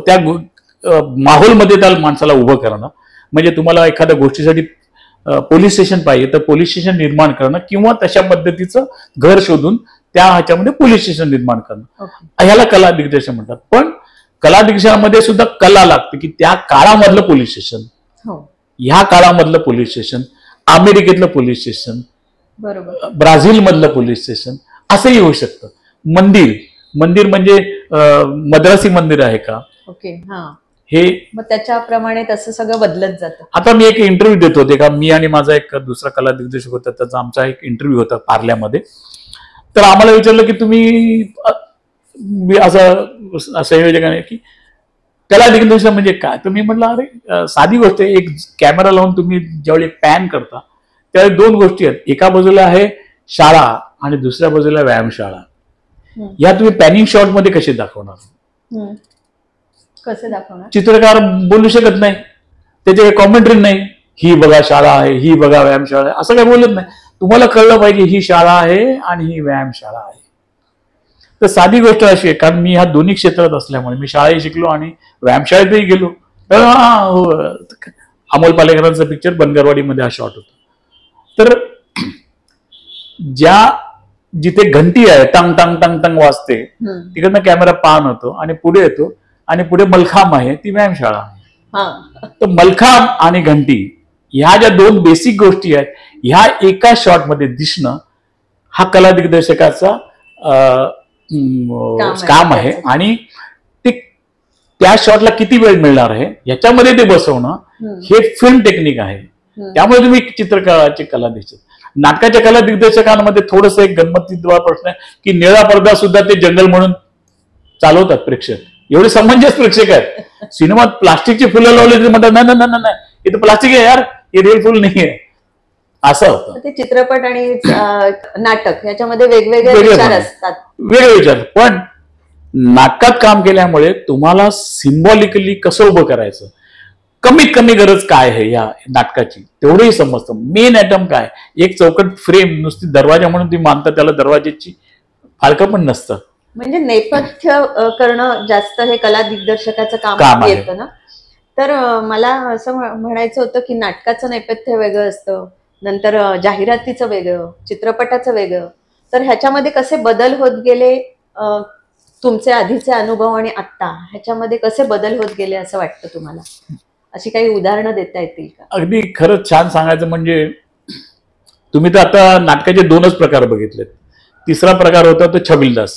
त्या माहोलमध्ये त्या माणसाला उभं करणं. म्हणजे तुम्हाला एखाद्या गोष्टीसाठी पोलीस स्टेशन पाहिजे तर पोलीस स्टेशन निर्माण करणं किंवा तशा पद्धतीचं घर शोधून त्या ह्याच्यामध्ये पोलीस स्टेशन निर्माण करणं, ह्याला कला दिग्दर्शन म्हणतात. पण कला दिग्दर्शनामध्ये सुद्धा कला लागते की त्या काळामधलं पोलीस स्टेशन, ह्या काळामधलं पोलीस स्टेशन, अमेरिकेतलं पोलीस स्टेशन, ब्राझील मधलं पोलीस स्टेशन, असंही होऊ शकतं. मंदिर म्हणजे मद्रासी मंदिर आहे का, हे मग त्याच्याप्रमाणे तसं सगळं बदलत जातं. आता मी एक इंटरव्ह्यू देत होते का, मी आणि माझा एक दुसरा कला दिग्दर्शक होता, त्याचा आमचा एक इंटरव्ह्यू होता पार्ल्यामध्ये. तर आम्हाला विचारलं की तुम्ही असं संयोजकाने की कला दिग्दर्शन म्हणजे काय? तर मी म्हटलं अरे साधी गोष्ट आहे, एक कॅमेरा लावून तुम्ही ज्यावेळी एक पॅन करता त्यावेळी दोन गोष्टी आहेत. एका बाजूला आहे शाळा आणि दुसऱ्या बाजूला व्यायामशाळा. या तुम्ही पॅनिंग शॉट मध्ये कसे दाखवणार? कसे दाखवणार? चित्रकार बोलू शकत नाही, त्याचे कॉमेंट्री नाही, ही बघा शाळा आहे, ही बघा व्यायामशाळा आहे, असं काय बोलत नाही. तुम्हाला कळलं पाहिजे ही शाळा आहे आणि ही व्यायामशाळा आहे. तर साधी गोष्ट अशी आहे, कारण मी ह्या दोन्ही क्षेत्रात असल्यामुळे मी शाळाही शिकलो आणि व्यायामशाळेतही गेलो. अमोल पालेकरांचा पिक्चर बनगरवाडीमध्ये हा शॉट होता. तर जिथे घंटी आहे, टंग टंग टंग टंग वाजते, तिकडनं कॅमेरा पान होतो आणि पुढे येतो आणि पुढे मलखांब आहे, ती व्यायामशाळा आहे. तर मलखांब आणि घंटी ह्या ज्या दोन बेसिक गोष्टी आहेत, ह्या एका शॉटमध्ये दिसणं हा कला दिग्दर्शकाचा काम आहे. आणि ते त्या शॉटला किती वेळ मिळणार आहे याच्यामध्ये ते बसवणं हे फिल्म टेक्निक आहे. त्यामुळे तुम्ही चित्रकलाची कला दिसत. नाटकाच्या कला दिग्दर्शकांमध्ये थोडस एक गंमतीद्वार प्रश्न आहे की निळा पडदा सुद्धा ते जंगल म्हणून चालवतात प्रेक्षक. एवढे समंजस प्रेक्षक आहेत. सिनेमात प्लास्टिकची फुलं लावली तरी म्हणतात नाही नाही नाही, इथं प्लास्टिक आहे यार, हे रिअल फुल नाही आहे, असं होतं. ते चित्रपट आणि नाटक याच्यामध्ये वेगवेगळे विचार असतात, वेगळे विचार. पण नाटकात काम केल्यामुळे तुम्हाला सिम्बॉलिकली कसं उभं करायचं, कमीत कमी गरज काय आहे या नाटकाची तेवढंही समजतं. मेन आयटम काय, एक चौकट फ्रेम नुसती दरवाजा म्हणून तुम्ही मानता, त्याला दरवाजाची फाळकं पण नसतं. म्हणजे नेपथ्य करणं जास्त हे कला दिग्दर्शकाचं काम येतं ना. तर मला असं म्हणायचं होतं की नाटकाचं नेपथ्य वेगळं असतं, नंतर जाहिरातीचं वेगळं, चित्रपटाचं वेगळं. तर ह्याच्यामध्ये कसे बदल होत गेले, तुमचे आधीचे अनुभव आणि आत्ता ह्याच्यामध्ये कसे बदल होत गेले असं वाटतं तुम्हाला? अशी काही उदाहरणं देता येतील का? अगदी खरंच छान सांगायचं म्हणजे तुम्ही तर आता नाटकाचे 2च प्रकार बघितलेत. तिसरा प्रकार होता तो छबिलदास,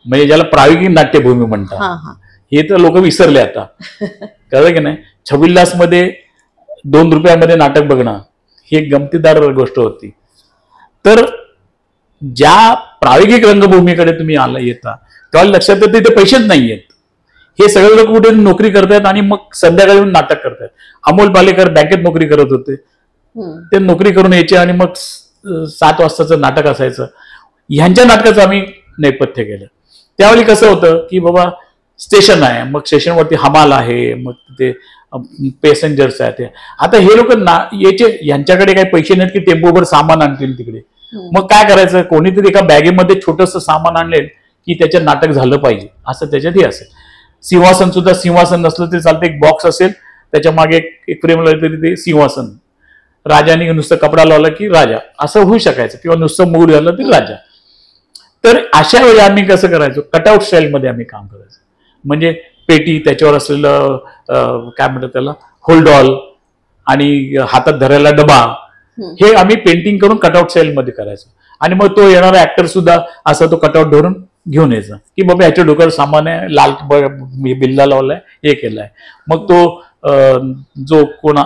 म्हणजे ज्याला प्रायोगिक नाट्यभूमी म्हणतात. हे तर लोक विसरले आता, कळलं की नाही. छबिलदास मध्ये 2 रुपयामध्ये नाटक बघणं ही एक गमतीदार गोष्ट होती. तर ज्या प्रायोगिक रंगभूमीकडे तुम्ही येता तेव्हा लक्षात येतं तिथे पैसेच नाही आहेत. हे सगळे लोक कुठे नोकरी करतायत आणि मग संध्याकाळी नाटक करतायत. अमोल पालेकर बँकेत नोकरी करत होते, ते नोकरी करून यायचे आणि मग 7 वाजताचं नाटक असायचं. ह्यांच्या नाटकाचं आम्ही नेपथ्य केलं. त्यावेळी कसं होतं की बाबा स्टेशन आहे, मग स्टेशनवरती हमाल आहे, मग ते पॅसेंजर्स आहेत. आता हे लोक यायचे, यांच्याकडे काही पैसे नाहीत की टेम्पोवर सामान आणतील तिकडे. मग काय करायचं, कोणीतरी एका बॅगेमध्ये छोटंसं सामान आणलेल की त्याच्यात नाटक झालं पाहिजे असं त्याच्यातही असेल. सिंहासन सुद्धा सिंहासन नसलं तरी चालतं, एक बॉक्स असेल त्याच्या मागे एक फ्रेम लावली तरी ते सिंहासन. राजाने नुसतं कपडा लावला की राजा असं होऊ शकायचं, किंवा नुसतं मूड झालं तरी राजा. तर अशा वेळी आम्ही कसं करायचो, कटआउट स्टाईलमध्ये आम्ही काम करायचो. म्हणजे पेटी, त्याच्यावर असलेलं काय म्हणतात त्याला होल्डॉल, आणि हातात धरायला डबा, हे आम्ही पेंटिंग करून कटआउट स्टाईलमध्ये करायचो. आणि मग तो येणारा ऍक्टर सुद्धा असा तो कटआउट धरून घेऊन यायचा की बाबा ह्याच्या डोक्यावर सामान आहे, लाल बिल्ला लावलाय, हे केलाय. मग तो जो कोणा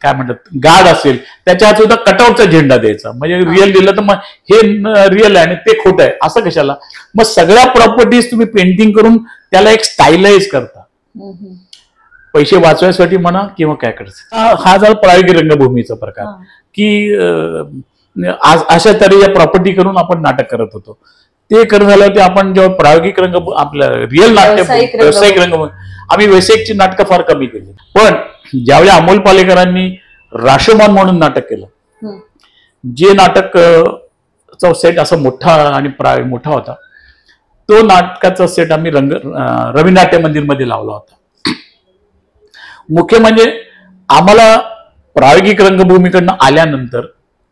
काय म्हणतात गार्ड असेल त्याच्या हात सुद्धा कटआउटचा झेंडा द्यायचा. म्हणजे रिअल दिलं तर मग हे रिअल आहे आणि ते खोटं आहे असं कशाला. मग सगळ्या प्रॉपर्टीज तुम्ही पेंटिंग करून त्याला एक स्टाईलाइज करता, पैसे वाचवायसाठी म्हणा किंवा काय करायचं. हा झाला प्रायोगिक रंगभूमीचा प्रकार की अशा तऱ्हेच्या प्रॉपर्टी करून आपण नाटक करत होतो. ते करून झाल्यावरती आपण जेव्हा प्रायोगिक आपल्या रिअल नाट्य व्यावसायिक रंगभूमी, आम्ही व्यावसायिकची नाटकं फार कमी केली. पण ज्यावेळी अमोल पालेकरांनी राशोमान म्हणून नाटक केलं, जे नाटक चा सेट असा मोठा आणि मोठा होता, तो नाटकाचा सेट आम्ही रवी नाट्य मंदिरमध्ये लावला होता. मुख्य म्हणजे आम्हाला प्रायोगिक रंगभूमीकडनं आल्यानंतर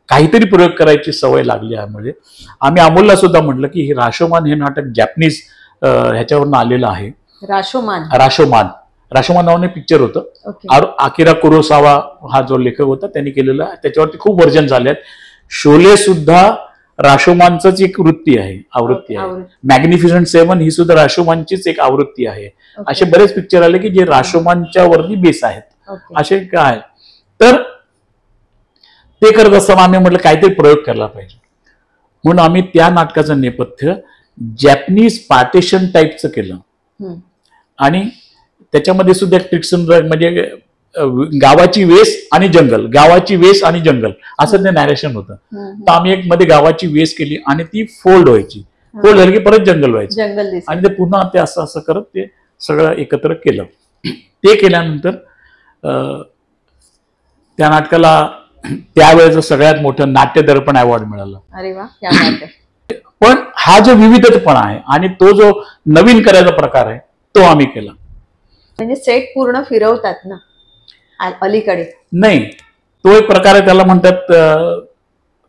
काहीतरी प्रयोग करायची सवय लागली. यामुळे आम्ही अमोलला सुद्धा म्हटलं की हे राशोमान हे नाटक जॅपनीज ह्याच्यावरून आलेलं आहे. राशोमान नावाने पिक्चर होतं. आकिरा कुरोसावा हा जो लेखक होता त्यांनी केलेला, त्याच्यावरती खूप व्हर्जन झाले आहेत. शोले सुद्धा राशोमानचंच एक आवृत्ती आहे. मॅग्निफिसंट 7 ही सुद्धा राशोमानचीच एक आवृत्ती आहे. असे बरेच पिक्चर आले की जे राशोमानच्या वरती बेस आहेत. असे काय, तर ते करत असताना आम्ही म्हटलं काहीतरी प्रयोग करायला पाहिजे, म्हणून आम्ही त्या नाटकाचं नेपथ्य जॅपनीज पार्टेशन टाईपचं केलं. आणि त्याच्यामध्ये सुद्धा ट्रिक्सन म्हणजे गावाची वेस आणि जंगल असं ते नॅरेशन होतं. तर आम्ही एक मध्ये गावाची वेस केली आणि ती फोल्ड व्हायची, फोल्ड झाली की परत जंगल व्हायचं, आणि ते पुन्हा ते असं करत ते सगळं एकत्र केलं. ते केल्यानंतर त्या नाटकाला त्यावेळेचं सगळ्यात मोठं नाट्य दर्पण अवॉर्ड मिळालं. अरे वा. पण हा जो विविधपणा आहे आणि तो जो नवीन करायचा प्रकार आहे तो आम्ही केला. म्हणजे सेट पूर्ण फिरवतात ना अलीकडे? नाही, तो एक प्रकार आहे, त्याला म्हणतात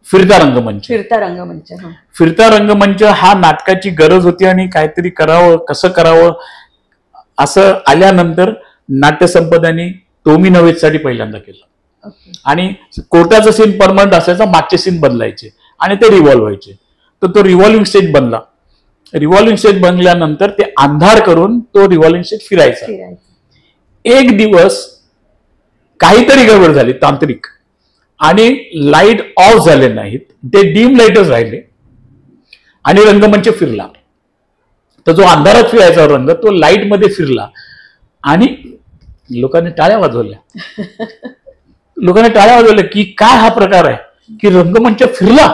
फिरता रंगमंच. फिरता रंगमंच हा नाटकाची गरज होती आणि काहीतरी करावं, कसं करावं असं आल्यानंतर नाट्य संपदाने टोमी नव्हेसाठी पहिल्यांदा केलं. आणि कोर्टाचा सीन परमनंट असायचा, मागचे सीन बदलायचे आणि ते रिव्हॉल्व्ह व्हायचे. तर तो रिव्हॉल्विंग स्टेज बनला. रिव्हॉल्विंग स्टेज बनल्यानंतर ते अंधार करून तो रिव्हॉल्विंग स्टेज फिरायचा. एक दिवस काहीतरी गडबड झाली तांत्रिक आणि लाईट ऑफ झाले नाहीत, ते डीम लाईटच राहिले आणि रंगमंच फिरला. तर जो अंधारात फिरायचा रंग तो लाईट मध्ये फिरला आणि लोकांनी टाळ्या वाजवल्या की काय हा प्रकार आहे की रंगमंच फिरला.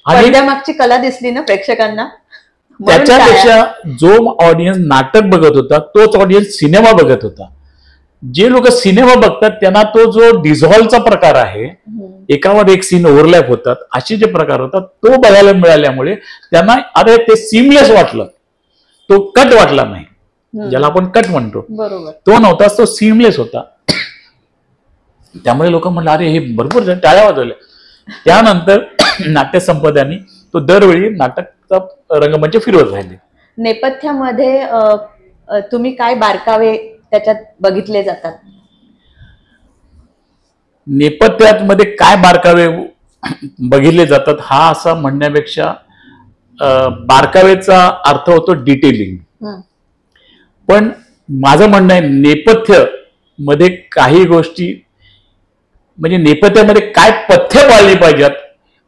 आणि मागची कला दिसली ना प्रेक्षकांना. त्याच्यापेक्षा जो ऑडियन्स नाटक बघत होता तोच ऑडियन्स सिनेमा बघत होता. जे लोक सिनेमा बघतात त्यांना तो जो डिझॉल्वचा प्रकार आहे, एकावर एक सीन ओव्हरलॅप होतात, असे जे प्रकार होतात तो बघायला मिळाल्यामुळे त्यांना अरे ते सीमलेस वाटलं, तो कट वाटला नाही, ज्याला आपण कट म्हणतो तो नव्हता, तो सीमलेस होता. त्यामुळे लोक म्हणलं अरे हे भरपूर टाळ्या वाजवल्या. त्यानंतर नाट्य संपदानी तो दरवेळी नाटकचा रंगमंच फिरवत राहिले. नेपथ्यामध्ये तुम्ही काय बारकावे त्याच्यात बघितले जातात? नेपथ्यात मध्ये काय बारकावे बघितले जातात हा असा म्हणण्यापेक्षा बारकावेचा अर्थ होतो डिटेलिंग. पण माझं म्हणणं आहे नेपथ्य मध्ये काही गोष्टी म्हणजे नेपथ्यामध्ये काय पथ्य पाळली पाहिजेत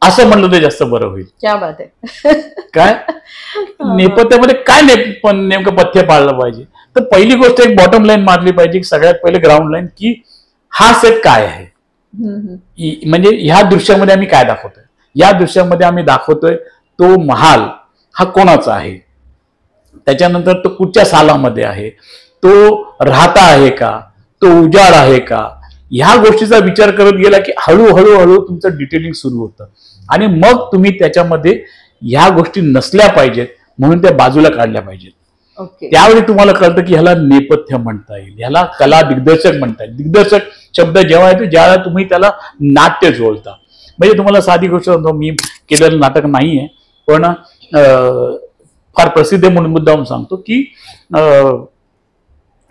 असं म्हणलं तर जास्त बरं होईल. क्या बात आहे. काय नेपथ्यामध्ये काय नेमकं पथ्य पाळलं पाहिजे, तर पहिली गोष्ट एक बॉटम लाईन मारली पाहिजे, सगळ्यात पहिले ग्राउंड लाईन, की हा सेट काय आहे, म्हणजे ह्या दृश्यामध्ये आम्ही काय दाखवतोय. या दृश्यामध्ये आम्ही दाखवतोय तो महाल हा कोणाचा आहे, त्याच्यानंतर तो कुठच्या सालामध्ये आहे, तो राहता आहे का, तो उजाड आहे का, ह्या गोष्टीचा विचार करत गेला की हळूहळू तुमचं डिटेलिंग सुरू होतं. आणि मग तुम्ही त्याच्यामध्ये ह्या गोष्टी नसल्या पाहिजेत म्हणून त्या बाजूला काढल्या पाहिजेत. त्यावेळी तुम्हाला कळतं की ह्याला नेपथ्य म्हणता येईल, ह्याला कला दिग्दर्शक म्हणता येईल. दिग्दर्शक शब्द जेव्हा येतो ज्यावेळेला तुम्ही त्याला नाट्य जोडता. म्हणजे तुम्हाला साधी गोष्ट सांगतो, मी केलेलं नाटक नाहीये पण फार प्रसिद्ध म्हणून मुद्दाम सांगतो की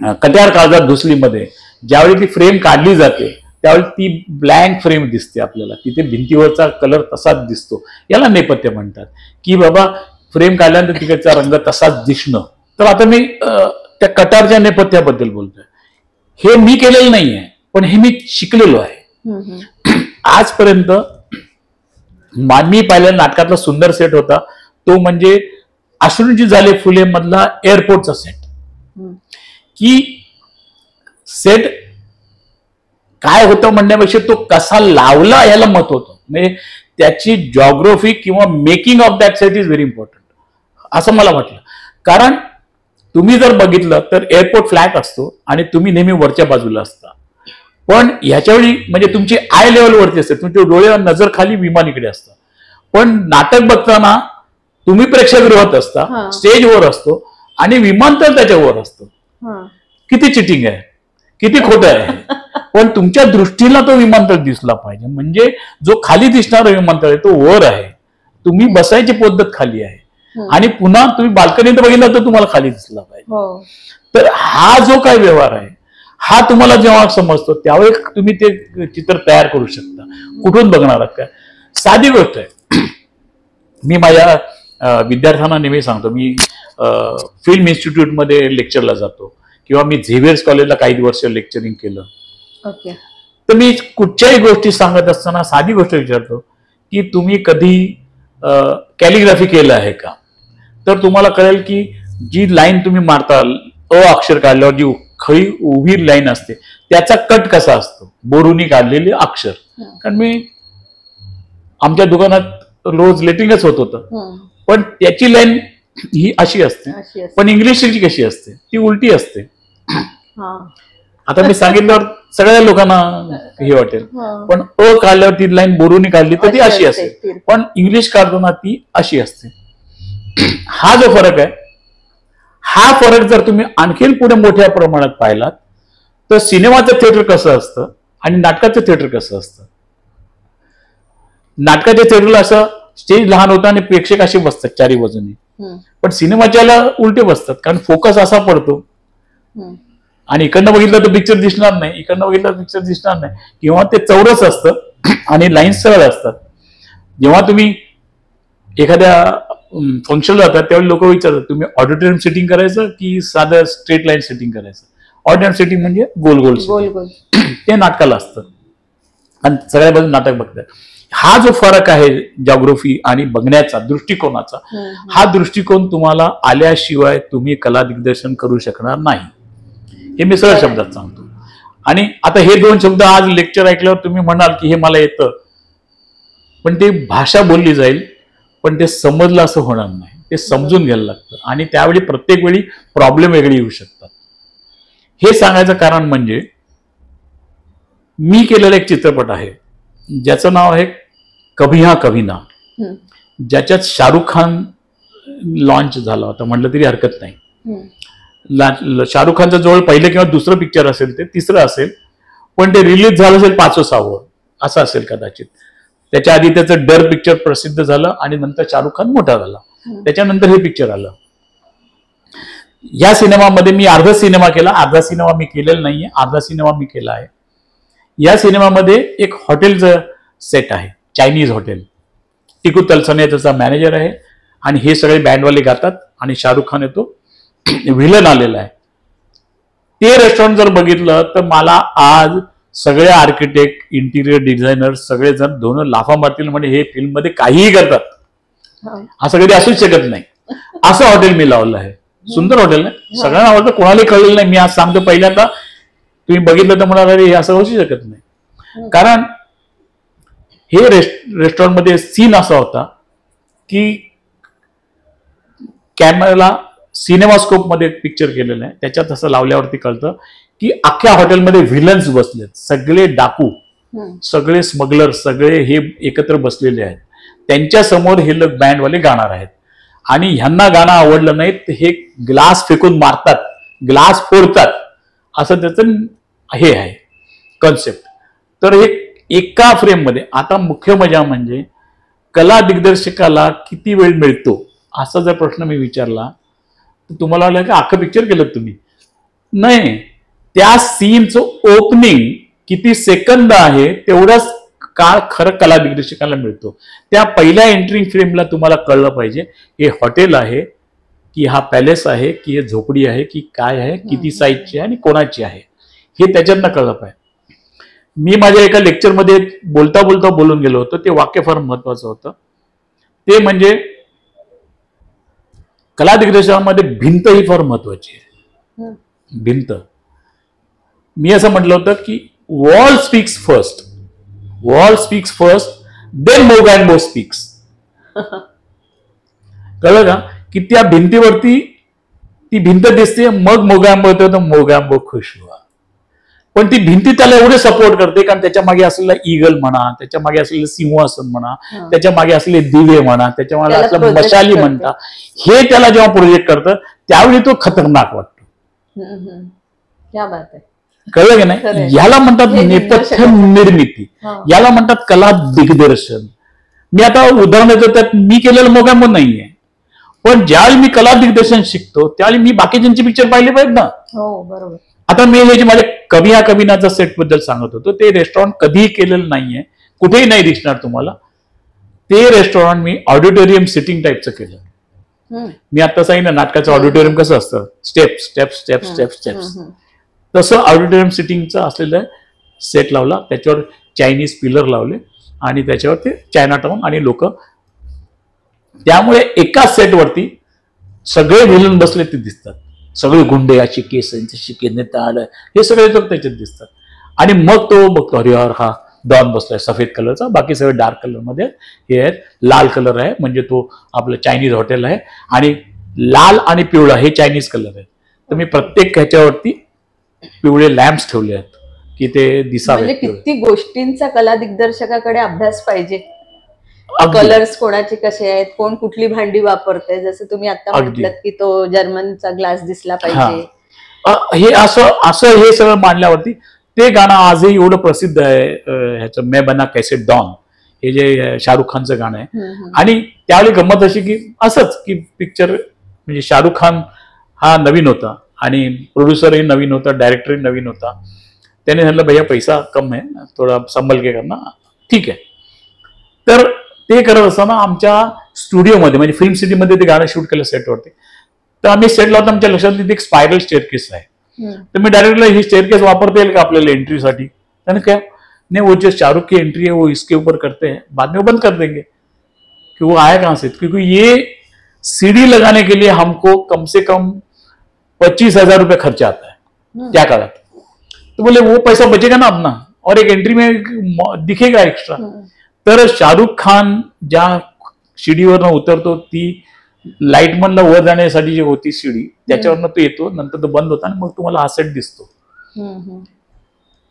कट्यार काळजात धुसलीमध्ये ज्यावेळी ती फ्रेम काढली जाते त्यावेळी ती ब्लँक फ्रेम दिसते आपल्याला, तिथे भिंतीवरचा कलर तसाच दिसतो, याला नेपथ्य म्हणतात. की बाबा फ्रेम काढल्यानंतर तिकडचा रंग तसाच दिसणं. तर आता मी त्या कटारच्या नेपथ्याबद्दल बोलतोय. हे मी केलेलं नाहीये पण हे मी शिकलेलो आहे. आजपर्यंत मी पाहिलेल्या नाटकातला सुंदर सेट होता तो म्हणजे अश्रूंची झाले फुले मधला एअरपोर्टचा सेट. की सेट काय होतं म्हणण्यापेक्षा तो कसा लावला याला मत होतं. म्हणजे त्याची जॉग्राफी किंवा making of that set is very important असं मला वाटलं. कारण तुम्ही जर बघितलं तर एअरपोर्ट फ्लॅट असतो आणि तुम्ही नेहमी वरच्या बाजूला असता, पण ह्याच्यावेळी म्हणजे तुमची आय लेवल वरती असते, तुमच्या डोळे नजर खाली विमानीकडे असतं. पण नाटक बघताना तुम्ही प्रेक्षागृहात असता, स्टेजवर असतो आणि विमानतळ त्याच्यावर असतं. किती चिटिंग आहे, किती खोटं आहे. पण तुमच्या दृष्टीला तो विमानतळ दिसला पाहिजे. म्हणजे जो खाली दिसणारा विमानतळ आहे तो वर आहे, तुम्ही बसायची पद्धत खाली आहे आणि पुन्हा तुम्ही बाल्कनीत बघितला तर तुम्हाला खाली दिसला पाहिजे. तर हा जो काय व्यवहार आहे हा तुम्हाला जेव्हा समजतो त्यावेळी तुम्ही ते चित्र तयार करू शकता. कुठून बघणार आहात काय, साधी गोष्ट आहे. मी माझ्या विद्यार्थ्यांना नेहमी सांगतो, मी फिल्म इन्स्टिट्यूटमध्ये लेक्चरला जातो किंवा मी झेवियर्स कॉलेजला काही वर्ष लेक्चरिंग केलं. तर मी कुठच्याही गोष्टी सांगत असताना साधी गोष्ट विचारतो की तुम्ही कधी कॅलिग्राफी केलं आहे का. तर तुम्हाला कळेल की जी लाईन तुम्ही मारता अक्षर काढल्यावर जी खरी उभी लाईन असते त्याचा कट कसा असतो, बोरूनी काढलेले अक्षर. कारण मी आमच्या दुकानात रोज लेटिंगच होत होतं, पण त्याची लाईन ही अशी असते, पण इंग्लिशची कशी असते ती उलटी असते. आता मी सांगितल्यावर सगळ्या लोकांना हे वाटेल, पण अ काढल्यावर ती लाईन बोरूनी काढली तर ती अशी असते, पण इंग्लिश काढताना ती अशी असते. हा जो फरक आहे हा फरक जर तुम्ही आणखीन पुढे मोठ्या प्रमाणात पाहिलात तर सिनेमाचं थिएटर कसं असतं आणि नाटकाचं थिएटर कसं असतं. नाटकाच्या थिएटरला असं स्टेज लहान होतं आणि प्रेक्षक असे बसतात चारी बाजूने, पण सिनेमाच्याला उलटे बसतात कारण फोकस असा पडतो आणि इकडनं बघितलं तर पिक्चर दिसणार नाही, इकडनं बघितलं तर पिक्चर दिसणार नाही, किंवा ते चौरस असतं आणि लाईन सरळ असतात. जेव्हा तुम्ही एखाद्या फंक्शनला जातात त्यावेळी लोक विचारतात तुम्ही ऑडिटोरियम सेटिंग करायचं की साधं स्ट्रेट लाईन सेटिंग करायचं. ऑडिटोरियम सेटिंग म्हणजे गोल गोल ते नाटकाला असतं आणि सगळ्या बाजू नाटक बघतात. हा जो फरक आहे जॉग्राफी आणि बघण्याचा दृष्टिकोनाचा, हा दृष्टिकोन तुम्हाला आल्याशिवाय तुम्ही कला दिग्दर्शन करू शकणार नाही, हे मी सरळ शब्दात सांगतो. आणि आता हे दोन शब्द आज लेक्चर ऐकल्यावर तुम्ही म्हणाल की हे मला येतं, पण ती भाषा बोलली जाईल पण ते समजलं असं होणार नाही, ते समजून घ्यायला लागतं आणि त्यावेळी प्रत्येक वेळी प्रॉब्लेम वेगळे येऊ शकतात. हे सांगायचं कारण म्हणजे मी केलेला एक चित्रपट आहे ज्याचं नाव आहे कभी हा कभी ना, ज्याच्यात शाहरुख खान लॉन्च झाला होता म्हटलं तरी हरकत नाही. शाहरुख खानचं जवळ पहिलं किंवा दुसरं पिक्चर असेल, ते तिसरं असेल, पण ते रिलीज झालं असेल 5वं 6वं असं असेल कदाचित. त्याच्या आधी त्याचं डर पिक्चर प्रसिद्ध झालं आणि नंतर शाहरुख खान मोठा झाला, त्याच्यानंतर हे पिक्चर आलं. या सिनेमामध्ये मी अर्धा सिनेमा केला, अर्धा सिनेमा मी केलेला नाहीये, अर्धा सिनेमा मी केला आहे. या सिनेमामध्ये एक हॉटेलचं सेट आहे, चायनीज हॉटेल. टिकू तलसने त्याचा मॅनेजर आहे आणि हे सगळे बँडवाले गातात आणि शाहरुख खान येतो, व्हिलन आलेला आहे. ते रेस्टॉरंट जर बघितलं तर मला आज सगळे आर्किटेक्ट, इंटिरियर डिझायनर सगळेजण दोन लाफा मारतील, म्हणजे हे फिल्म मध्ये काहीही करतात, असं कधी असूच शकत नाही. असं हॉटेल मी लावलं आहे. सुंदर हॉटेल आहे, सगळ्यांना आवडतं, कोणालाही कळलेलं नाही. मी आज सांगतो पहिल्यांदा, तुम्ही बघितलं तर म्हणाल अरे हे असं होऊ शकत नाही. कारण हे रेस्टॉरंटमध्ये सीन असा होता की कॅमेराला सिनेमास्कोप मध्ये पिक्चर केलेलं आहे, त्याच्यात असं लावल्यावरती कळतं की अख्ख्या हॉटेलमध्ये व्हिलन्स बसलेत, सगळे डाकू, सगळे स्मगलर, सगळे हे एकत्र बसलेले आहेत. त्यांच्या समोर हे लोक बँडवाले गाणार आहेत आणि ह्यांना गाणं आवडलं नाही तर हे ग्लास फेकून मारतात, ग्लास फोडतात, असं त्याचं हे आहे कॉन्सेप्ट. तर हे एका फ्रेम मध्ये. आता मुख्य मजा म्हणजे कला दिग्दर्शकाला किती वेळ मिळतो असा जर प्रश्न मी विचारला तर तुम्हाला वाटलं की अख्खं पिक्चर केलं तुम्ही, नाही. त्या सीनचं ओपनिंग किती सेकंद आहे तेवढाच काळ खरं कला दिग्दर्शकाला मिळतो. त्या पहिल्या एंट्री फ्रेमला तुम्हाला कळलं पाहिजे हे हॉटेल आहे की हा पॅलेस आहे की हे झोपडी आहे की काय आहे, किती साईजची आहे आणि कोणाची आहे, हे त्याच्यातनं कळलं पाहिजे. मी माझ्या एका लेक्चरमध्ये बोलता बोलता बोलून गेलो होतो, ते वाक्य फार महत्वाचं होतं. ते म्हणजे कला दिग्दर्शनामध्ये भिंत ही फार महत्वाची आहे. भिंत, मी असं म्हटलं होतं की wall speaks first, wall speaks first, then Mogambo speaks. कळलं का? की त्या भिंतीवरती ती भिंत दिसते, मग मोगॅम्बो होतो, तर मोगॅम्बो खुश हुआ. पण ती भिंती त्याला एवढे सपोर्ट करते कारण त्याच्या मागे असलेला ईगल म्हणा, त्याच्या मागे असलेलं सिंहासन म्हणा, त्याच्या मागे असलेले दिवे म्हणा, त्याच्या मागे असलेलं मशाली म्हणता, हे त्याला जेव्हा प्रोजेक्ट करतं त्यावेळी तो खतरनाक वाटतो. क्या बात आहे. कळलं की नाही? याला म्हणतात नेपथ्य निर्मिती, याला म्हणतात कला दिग्दर्शन. मी आता उदाहरण देतो, त्यात मी केलेलं मोगॅम्बो नाहीये, पण ज्यावेळी मी कला दिग्दर्शन शिकतो त्यावेळी मी बाकीच्यांचे पिक्चर पाहिले पाहिजेत ना. हो बरोबर. आता मी हे जे माझ्या कभी हा कभी नाचा सेट बद्दल सांगत होतो, ते रेस्टॉरंट कधीही केलेलं नाहीये, कुठेही नाही दिसणार तुम्हाला. ते रेस्टॉरंट मी ऑडिटोरियम सिटिंग टाईपचं केलं. मी आता सांगितलं नाटकाचं ऑडिटोरियम कसं असतं, steps steps steps steps steps, तसं ऑडिटोरियम सिटिंगचं असलेलं सेट लावला, त्याच्यावर चायनीज पिलर लावले आणि त्याच्यावर ते चायना टाउन आणि लोक. त्यामुळे एका सेटवरती सगळे व्हिलन बसले ते दिसतात, सगळे गुंडे, अशी केस, शिके, नेता आलं, हे सगळे लोक त्याच्यात दिसतात. आणि मग तो बघतो अरे यार हा डॉन बसलाय सफेद कलरचा, बाकी सगळे डार्क कलर मध्ये हे आहेत. लाल कलर आहे म्हणजे तो आपलं चायनीज हॉटेल आहे आणि लाल आणि पिवळा हे चायनीज कलर आहेत. तर मी प्रत्येक ह्याच्यावरती पिवळे लॅम्प्स ठेवले आहेत की ते दिसावे. म्हणजे किती गोष्टींचा कला दिग्दर्शकाकडे अभ्यास पाहिजे. कलर्स कोणाचे कसे आहेत, कोण कुठली भांडी वापरते, जसं तुम्ही आता म्हटलं की तो जर्मनचा ग्लास दिसला पाहिजे. हे असं हे सगळं मांडल्यावरती ते गाणं आजही एवढं प्रसिद्ध आहे. ह्याचं मैं बना कैसे डॉन, हे जे शाहरुख खानचं गाणं आहे. आणि त्यावेळी गंमत अशी की असंच की पिक्चर म्हणजे शाहरुख खान हा नवीन होता आणि प्रोड्युसरही नवीन होता, डायरेक्टरही नवीन होता. त्याने म्हटलं भैया पैसा कम आहे, थोडा संभल के करना, ठीक आहे. तर ते करत असताना आमच्या स्टुडिओमध्ये म्हणजे फिल्म सिटीमध्ये ते गाणं शूट केलं सेटवरती. तर आम्ही सेट लावता आमच्या लक्षात तिथे एक स्पायरल स्टेअरकेस आहे. तर मी डायरेक्टली ही स्टेअरकेस वापरता येईल का आपल्याला एंट्रीसाठी? त्याने क्या नहीं, वो जो शाहरुख की एंट्री है वो इसके ऊपर करते हैं, बाद में वो बंद कर देंगे कि वो आया कहां से, क्योंकि ये सीडी लगाने के लिए हमको कम से कम 25,000 रुपये खर्चा आता है त्या काळात. तो बोले वो पैसा बचेगा ना अपना और एक एंट्री में दिखेगा एक्स्ट्रा. तर शाहरुख खान ज्या शिडीवरनं उतरतो, ती लाईटमनला वर जाण्यासाठी जी होती शिडी त्याच्यावरनं तो येतो, नंतर तो बंद होता आणि मग तुम्हाला हा सेट दिसतो.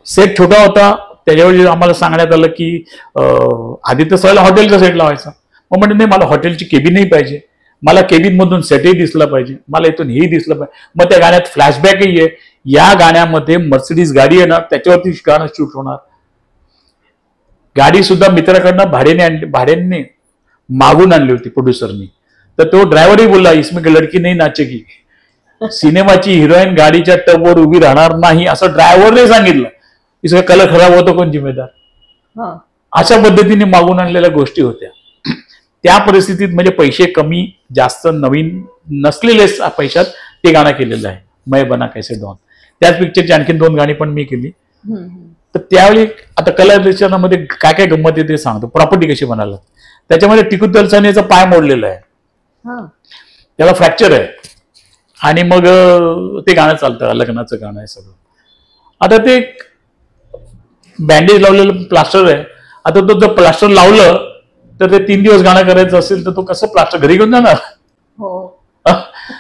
सेट छोटा होता, त्याच्यावर आम्हाला सांगण्यात आलं की आधी तर सगळ्याला हॉटेलचा सेट लावायचा. मग म्हणजे नाही, मला हॉटेलची केबिनही पाहिजे, मला केबिन मधून सेटही दिसला पाहिजे, मला इथून हेही दिसलं पाहिजे. मग त्या गाण्यात फ्लॅशबॅकही आहे. या गाण्यामध्ये मर्सिडीज गाडी येणार, त्याच्यावरती गाणं शूट होणार. गाडी सुद्धा मित्राकडनं भाड्याने मागून आणली होती प्रोड्युसरनी. तर तो ड्रायव्हरही बोलला, इसमें लडकी नाही नाचेगी, सिनेमाची हिरोईन गाडीच्या टपवर उभी राहणार नाही असं ड्रायव्हरने सांगितलं. इसका कलर खराब होतो कोण जिम्मेदार. अशा पद्धतीने मागून आणलेल्या गोष्टी होत्या. त्या परिस्थितीत म्हणजे पैसे कमी जास्त नवीन नसलेले पैशात ते गाणं केलेलं आहे, मैं बना कैसे डॉन. त्याच पिक्चरची आणखीन 2 गाणी पण मी केली. तर त्यावेळी आता कलाविष्णामध्ये काय काय गंमत आहे ते सांगतो. प्रॉपर्टी कशी बनायला, त्याच्यामध्ये टिकू तलसानीचा पाय मोडलेला आहे, त्याला फ्रॅक्चर आहे आणि मग ते गाणं चालतं, लग्नाचं गाणं आहे सगळं. आता ते बँडेज लावलेलं प्लास्टर आहे. आता तो जर प्लास्टर लावलं तर ते 3 दिवस गाणं करायचं असेल तर तो कसं प्लास्टर घरी घेऊन जाणार.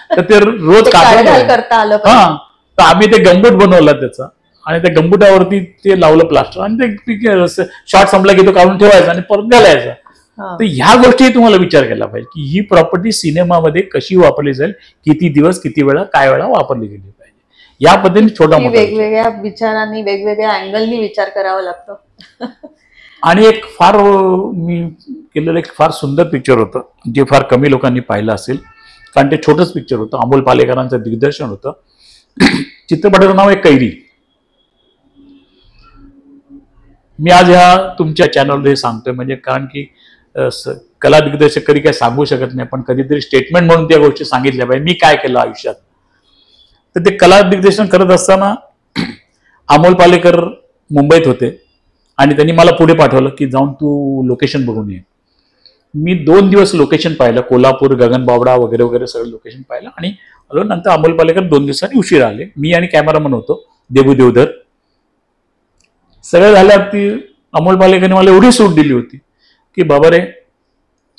तर ते रोज करता आलं. तर आम्ही ते गंबूट बनवला त्याचा आणि त्या गंबुटावरती ते लावलं प्लास्टर आणि ते शॉर्ट संपला की तो काढून ठेवायचा आणि परत घालायचा. तर ह्या गोष्टी तुम्हाला विचार केला पाहिजे की ही प्रॉपर्टी सिनेमामध्ये कशी वापरली जाईल, किती दिवस, किती वेळा, काय वेळा वापरली गेली पाहिजे. या पद्धतीने छोटा मोठा वेगवेगळ्या विचारांनी, वेगवेगळ्या अँगलनी विचार करावा लागतो. आणि एक फार मी केलेलं एक फार सुंदर पिक्चर होतं, जे फार कमी लोकांनी पाहिलं असेल कारण ते छोटंच पिक्चर होतं. अमोल पालेकरांचं दिग्दर्शन होतं. चित्रपटाचं नाव आहे कैरी. मी आज ह्या तुमच्या चॅनलवर हे सांगतोय म्हणजे कारण की कला दिग्दर्शक कधी काय सांगू शकत नाही, पण कधीतरी स्टेटमेंट म्हणून त्या गोष्टी सांगितल्या पाहिजे मी काय केलं आयुष्यात. तर ते कला दिग्दर्शन करत असताना अमोल पालेकर मुंबईत होते आणि त्यांनी मला पुढे पाठवलं की जाऊन तू लोकेशन बघून ये. मी 2 दिवस लोकेशन पाहिलं, कोल्हापूर, गगनबावडा वगैरे वगैरे सगळं लोकेशन पाहिलं आणि आलो. नंतर अमोल पालेकर 2 दिवसांनी उशीर आले. मी आणि कॅमेरामन होतो देबू देवधर. सगळं झाल्यावरती अमोल पालेकरने मला एवढी सूट दिली होती की बाबा रे,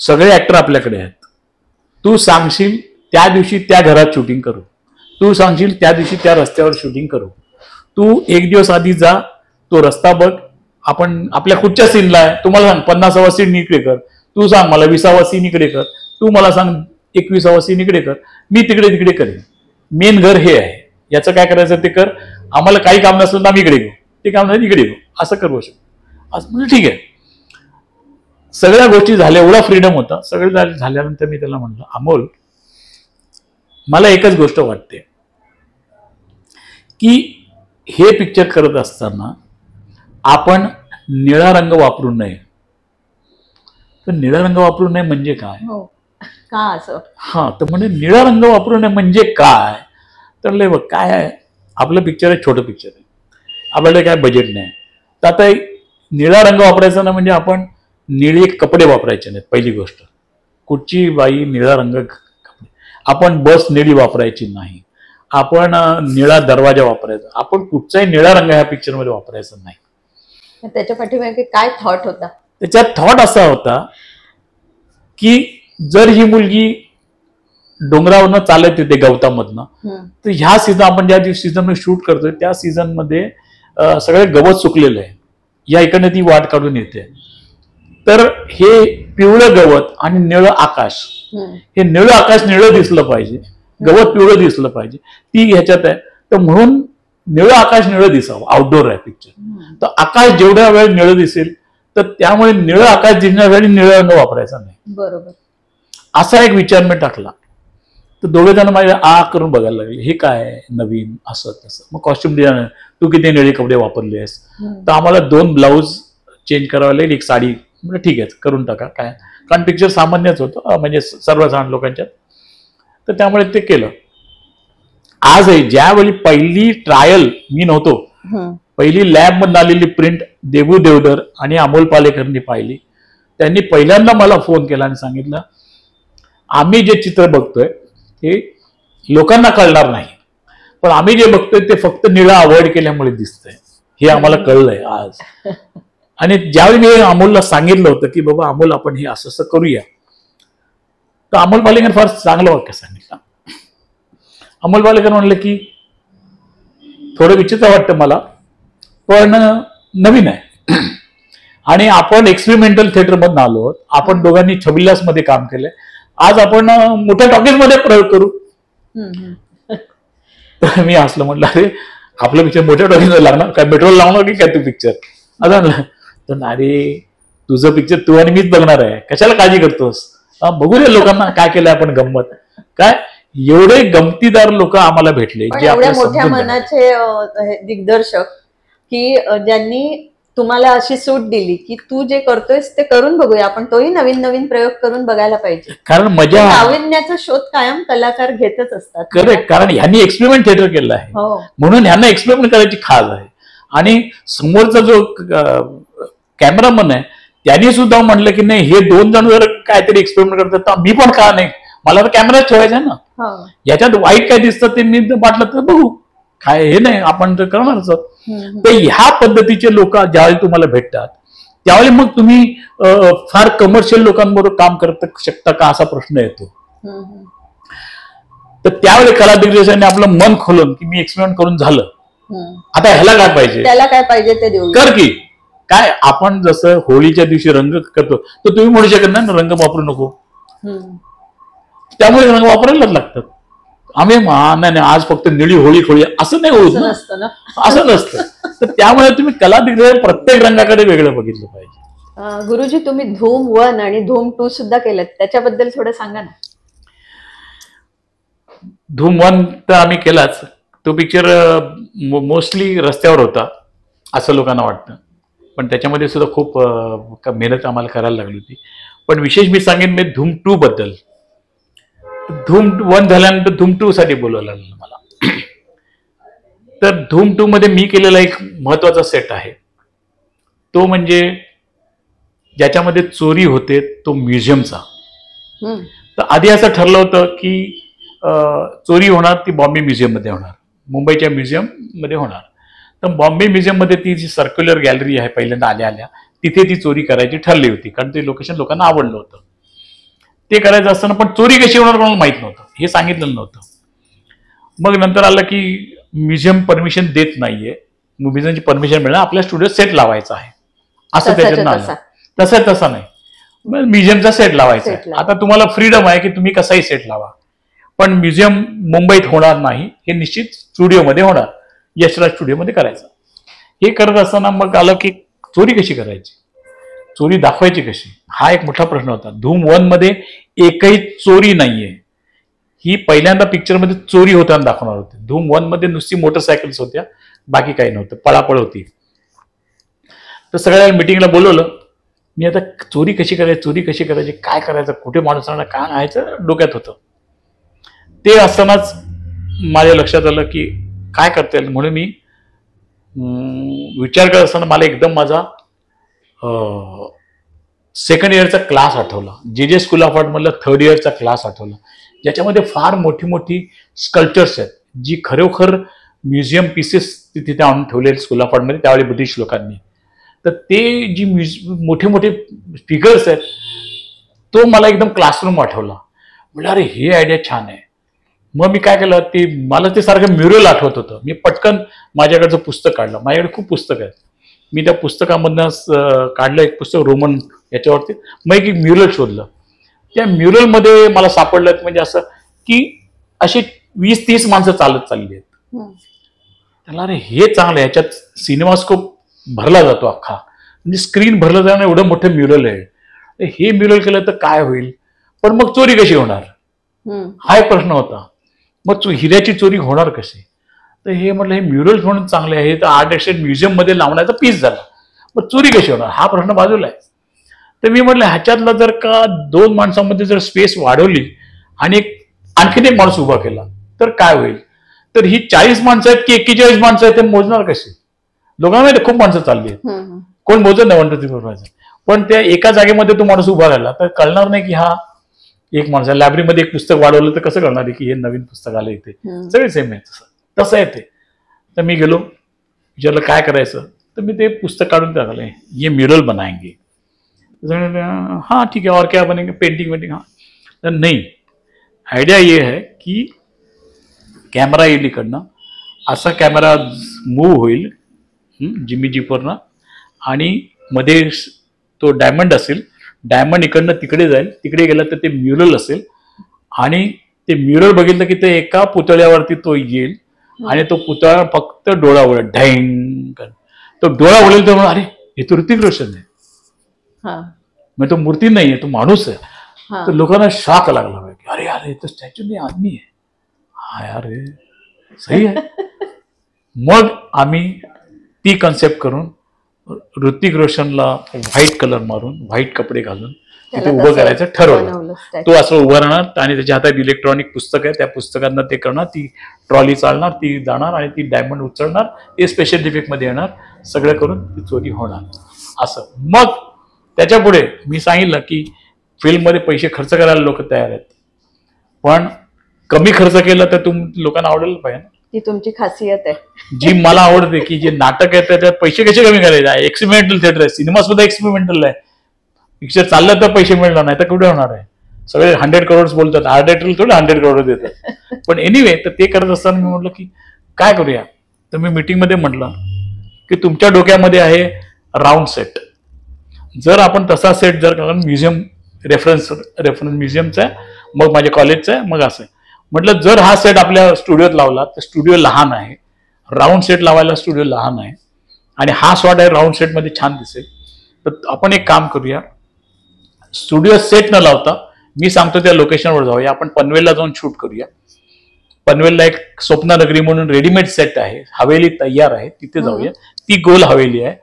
सगळे ऍक्टर आपल्याकडे आहेत, तू सांगशील त्या दिवशी त्या घरात शूटिंग करू, तू सांगशील त्या दिवशी त्या रस्त्यावर शूटिंग करू, तू 1 दिवस आधी जा, तो रस्ता बघ, आपण आपल्या कुठच्या सीनला आहे, तुम्हाला सांग 50वा सीन इकडे कर, तू सांग मला 20वा सीन इकडे कर, तू मला सांग 21वा सीन इकडे कर, मी तिकडे तिकडे करेन. मेन घर हे आहे, याचं काय करायचं ते कर, आम्हाला काही काम नसलं तर आम्ही इकडे घेऊ, ते काम नाही इकडे घेऊ, असं करू शकतो. असं म्हणजे ठीक आहे. सगळ्या गोष्टी झाल्या, एवढा फ्रीडम होता. सगळं झाल्यानंतर मी त्याला म्हटलं, अमोल मला एकच गोष्ट वाटते की हे पिक्चर करत असताना आपण निळा रंग वापरू नये. तर निळा रंग वापरू नये म्हणजे काय, का असं. तर म्हणजे निळा रंग वापरू नये म्हणजे काय, तर लय बघ काय आहे, आपलं पिक्चर आहे, छोटं पिक्चर आहे, आपल्याकडे काय बजेट नाही. तर आता निळा रंग वापरायचा ना म्हणजे आपण निळे कपडे वापरायचे नाहीत. पहिली गोष्ट, कुठची बाई निळा रंग कपडे, आपण बस निळी वापरायची नाही, आपण निळा दरवाजा वापरायचा, आपण कुठचाही निळा रंग ह्या पिक्चरमध्ये वापरायचा नाही. त्याच्या पाठीमागे काय थॉट होता? त्याच्यात थॉट असा होता की जर ही मुलगी डोंगरावरनं चालत येते गवतामधनं, तर ह्या सीझन आपण ज्या सीझन मध्ये शूट करतोय त्या सीझन मध्ये सगळे गवत सुकलेलं आहे, या इकडनं ती वाट काढून येते. तर हे पिवळं गवत आणि निळं आकाश, हे निळं आकाश निळं दिसलं पाहिजे, गवत पिवळं दिसलं पाहिजे, ती ह्याच्यात आहे. तर म्हणून निळं आकाश निळं दिसावं, आउटडोर आहे पिक्चर. तर आकाश जेवढ्या वेळ निळं दिसेल तर त्यामुळे निळं आकाश दिसण्यासाठी निळं रंग वापरायचा नाही. बरोबर, असा एक विचार मी टाकला. तर दोघे जण माझ्या करून बघायला लागले, हे काय नवीन असं तसं. मग कॉस्ट्युम डिझायनर, तू किती निळे कपडे वापरलेस, तर आम्हाला 2 ब्लाऊज चेंज करावे लागेल, एक साडी. म्हणजे ठीक आहे करून टाका, काय, कारण पिक्चर सामान्यच होतं म्हणजे सर्वसाधारण लोकांच्यात. तर त्यामुळे ते केलं. आज आहे ज्यावेळी पहिली ट्रायल मी नव्हतो, पहिली लॅब मधून आलेली प्रिंट देबू देवधर आणि अमोल पालेकरनी पाहिली. त्यांनी पहिल्यांदा मला फोन केला आणि सांगितलं, आम्ही जे चित्र बघतोय ते लोकांना कळणार नाही, पण आम्ही जे बघतोय ते फक्त निळा अवॉइड केल्यामुळे दिसतंय, हे आम्हाला कळलंय आज. आणि ज्यावेळी मी अमोलला सांगितलं होतं की बाबा अमोल आपण हे असं असं करूया, तर अमोल पालेकर फार चांगलं वाक्य सांगितलं. अमोल पालेकर म्हणलं की थोडं विचित्र वाटतं मला, पण नवीन आहे आणि आपण एक्सपेरिमेंटल थिएटर मधून आलो आहोत. आपण दोघांनी छबिल्लास मध्ये काम केलंय. आज आपण मोठ्या टॉकीज मध्ये प्रयोग करू. तर मी हसलं, म्हटलं अरे आपलं पिक्चर मोठ्या टॉकीज लागणार काय, मेट्रोला लावणार की काय तू पिक्चर असं म्हणलं. तर अरे तुझं पिक्चर तू आणि मीच बघणार आहे, कशाला काळजी करतोस, बघूया लोकांना काय केलंय आपण गंमत. काय एवढे गमतीदार लोक आम्हाला भेटले जे एवढ्या मोठ्या मनाचे दिग्दर्शक की ज्यांनी तुम्हाला अशी सूट दिली की तू जे करतोयस ते करून बघूया आपण, तोही नवीन नवीन प्रयोग करून बघायला पाहिजे. कारण मजा, नाविन्याचा शोध कायम कलाकार घेतच असतात. करेक्ट, कारण ह्यांनी एक्सपेरिमेंट थिएटर केलं आहे म्हणून ह्यांना एक्सपेरिमेंट करायची खाज आहे. आणि समोरचा जो कॅमेरामन आहे त्यांनी सुद्धा म्हटलं की नाही हे दोन जण जर काहीतरी एक्सपेरिमेंट करतात तर मी पण का नाही, मला तर कॅमेरा ठेवायचा ना, याच्यात वाईट काय दिसतं ते मी वाटलं तर बघू, काय हे नाही आपण तर करणारच. तर ह्या पद्धतीचे लोक ज्यावेळी तुम्हाला भेटतात त्यावेळी मग तुम्ही फार कमर्शियल लोकांबरोबर काम करत शकता का असा प्रश्न येतो. तर त्यावेळी कला दिग्दर्शकाने आपलं मन खोलून की मी एक्सपेरिमेंट करून झालं, आता ह्याला काय पाहिजे, त्याला काय पाहिजे ते देऊ कर की काय. आपण जसं होळीच्या दिवशी रंग करतो तर तुम्ही म्हणू शकत नाही ना रंग वापरू नको, त्यामुळे रंग वापरायलाच लागतात. आम्ही नाही आज फक्त निळी होळी खोळी असं नाही होत ना, असं नसतं. तर त्यामुळे तुम्ही कला दिग्दर्शक प्रत्येक रंगाकडे वेगळं बघितलं पाहिजे. गुरुजी तुम्ही धूम 1 आणि धूम 2 सुद्धा केलं, त्याच्याबद्दल थोडं सांगा ना. धूम 1 तर आम्ही केलाच. तो पिक्चर मोस्टली रस्त्यावर होता असं लोकांना वाटतं, पण त्याच्यामध्ये सुद्धा खूप मेहनत आम्हाला करायला लागली होती. पण विशेष मी सांगेन मी धूम 2 बद्दल. धूम 1 झाल्यानंतर धूम 2 साठी बोलवलं लागलं मला. तर धूम 2 मध्ये मी केलेला एक महत्वाचा सेट आहे, तो म्हणजे ज्याच्यामध्ये चोरी होते तो म्युझियमचा. तर आधी असं ठरलं होतं की चोरी होणार ती बॉम्बे म्युझियम मध्ये होणार, मुंबईच्या म्युझियम मध्ये होणार. तर बॉम्बे म्युझियम मध्ये ती जी सर्क्युलर गॅलरी आहे पहिल्यांदा आल्या तिथे ती चोरी करायची ठरली होती, कारण ते लोकेशन लोकांना आवडलं होतं. ते करायचं असताना पण चोरी कशी होणार कोणाला माहित नव्हतं, हे सांगितलं नव्हतं. मग नंतर आलं की म्युझियम परमिशन देत नाहीये, म्युझियमची परमिशन मिळणार, आपल्या स्टुडिओत सेट लावायचा आहे असं त्याच्यात आलं. तसं नाही, म्युझियमचा सेट लावायचा आहे. आता तुम्हाला फ्रीडम आहे की तुम्ही कसाही सेट लावा, पण म्युझियम मुंबईत होणार नाही, हे निश्चित स्टुडिओमध्ये होणार, यशराज स्टुडिओमध्ये करायचं. हे करत असताना मग आलं की चोरी कशी करायची, चोरी दाखवायची कशी, हा एक मोठा प्रश्न होता. धूम 1 मध्ये एकही चोरी नाहीये, ही पहिल्यांदा पिक्चरमध्ये चोरी होताना दाखवणार होते. धूम 1 मध्ये नुसती मोटरसायकल्स होत्या, बाकी काही नव्हतं, पळापळ होती. तर सगळ्या मिटिंगला बोलवलं. मी आता चोरी कशी करायची, काय करायचं, कुठे माणूस राहणार, काय राहायचं डोक्यात होतं. ते असतानाच माझ्या लक्षात आलं की काय करता येईल. म्हणून मी विचार करत असताना मला एकदम माझा सेकंड इयरचा क्लास आठवला, जे स्कूल ऑफ आर्ट मधला 3rd इयरचा क्लास आठवला, ज्याच्यामध्ये फार मोठी मोठी स्कल्पचर्स आहेत जी खरोखर म्युझियम पीसेस तिथे आणून ठेवले स्कूल ऑफ आर्टमध्ये त्यावेळी ब्रिटिश लोकांनी. तर ते जी मोठे मोठे फिगर्स आहेत तो मला एकदम क्लासरूम आठवला. म्हणजे अरे हे आयडिया छान आहे. मग मी काय केलं, ते मला ते सारखं म्युरल आठवत होतं. मी पटकन माझ्याकडचं पुस्तक काढलं, माझ्याकडे खूप पुस्तकं आहेत, मी त्या पुस्तकामधनं काढलं एक पुस्तक रोमन याच्यावरती. मग एक म्युरल शोधलं, त्या म्युरलमध्ये मला सापडलं म्हणजे असं की अशी 20-30 माणसं चालत चालली आहेत. त्याला अरे हे चांगलं, ह्याच्यात सिनेमास्कोप भरला जातो अख्खा, म्हणजे स्क्रीन भरलं जाणं एवढं मोठं म्युरल आहे. हे म्युरल केलं तर काय होईल, पण मग चोरी कशी होणार हा एक प्रश्न होता. मग हिऱ्याची चोरी होणार कशी, तर हे म्हटलं हे म्युरल म्हणून चांगले आहे, तर आर्ट एक्सचेंज म्युझियम मध्ये लावण्याचा पीस झाला, मग चोरी कशी होणार हा प्रश्न बाजूला आहे. तर मी म्हटलं ह्याच्यातला जर का 2 माणसांमध्ये जर स्पेस वाढवली आणि आणखीन एक माणूस उभा केला तर काय होईल. तर ही 40 माणसं आहेत की 41 माणसं आहेत ते मोजणार कशी, लोकांना खूप माणसं चालली आहेत, कोण मोजत नाही 1 2 3 4 5. पण त्या एका जागेमध्ये तो माणूस उभा राहिला तर कळणार नाही की हा एक माणूस आहे. लायब्ररीमध्ये एक पुस्तक वाढवलं तर कसं कळणार आहे की हे नवीन पुस्तक आलं इथे, सगळे सेम आहे. तसं आहे ते. तर मी गेलो, विचारलं काय करायचं, तर मी ते पुस्तक काढून टाकलं, ये म्युरल बनाएंगे. हाँ ठीक है और क्या बनेंगे, पेंटिंग. हाँ तर नाही, आयडिया ये है की कॅमेरा येईल इकडनं, असा कॅमेरा मूव्ह होईल जिमी जीपवरनं, आणि मध्ये तो डायमंड असेल, डायमंड इकडनं तिकडे जाईल, तिकडे गेला तर ते म्युरल असेल, आणि ते म्युरल बघितलं की ते एका पुतळ्यावरती तो येईल, आणि तो पुतळा फक्त डोळा वळेल, ढॅंग, तो डोळा वळेल तर अरे हे तो ऋतिक रोशन आहे, मग तो मूर्ती नाहीये, तो माणूस आहे. तर लोकांना शॉक लागला की अरे यार हे तर स्टॅच्यू नाही, आदमी आहे. हा यार हे सही आहे. मग आम्ही ती कन्सेप्ट करून ऋतिक रोशनला व्हाईट कलर मारून, व्हाईट कपडे घालून तिथे उभं करायचं ठरवलं. तो असं उभं राहणार आणि त्याच्या हातात इलेक्ट्रॉनिक पुस्तक आहे, त्या पुस्तकांना ते करणार, ती ट्रॉली चालणार, ती जाणार आणि ती डायमंड उचलणार, ते स्पेशल इफेक्ट मध्ये येणार, सगळं करून ती चोरी होणार. असं मग त्याच्या पुढे मी सांगितलं की फिल्ममध्ये पैसे खर्च करायला लोक तयार आहेत, पण कमी खर्च केला तर लोकांना आवडेल पाहिजे. ती तुमची खासियत आहे जी मला आवडते, की जे नाटक आहे त्याच्यात पैसे कसे कमी करायचे. एक्सपेरिमेंटल थिएटर आहे, सिनेमा सुद्धा एक्सपेरिमेंटल आहे. पिक्चर चाललं तर पैसे मिळणार नाही तर कुठे होणार आहे. सगळे 100 करोड बोलतात, आर्ट डायरेक्टर थोडे 100 करोड देतात. पण एनिवे, तर ते करत असताना मी म्हटलं की काय करूया. तर मी मीटिंगमध्ये म्हटलं की तुमच्या डोक्यामध्ये आहे राऊंड सेट, जर आपण तसा सेट जर म्युझियम रेफरन्स म्युझियमचा आहे, मग माझ्या कॉलेजचा आहे, मग असं म्हटलं जर हा सेट आपल्या स्टुडिओत लावला तर स्टुडिओ लहान आहे, राऊंड सेट लावायला स्टुडिओ लहान आहे, आणि हा शॉट आहे राऊंड सेटमध्ये छान दिसेल. तर आपण एक काम करूया, स्टुडिओ सेट न लावता मी सांगतो त्या लोकेशनवर जाऊया, आपण पनवेलला जाऊन शूट करूया. पनवेलला एक स्वप्ननगरी म्हणून रेडीमेड सेट आहे, हवेली तयार आहे, तिथे जाऊया. ती गोल हवेली आहे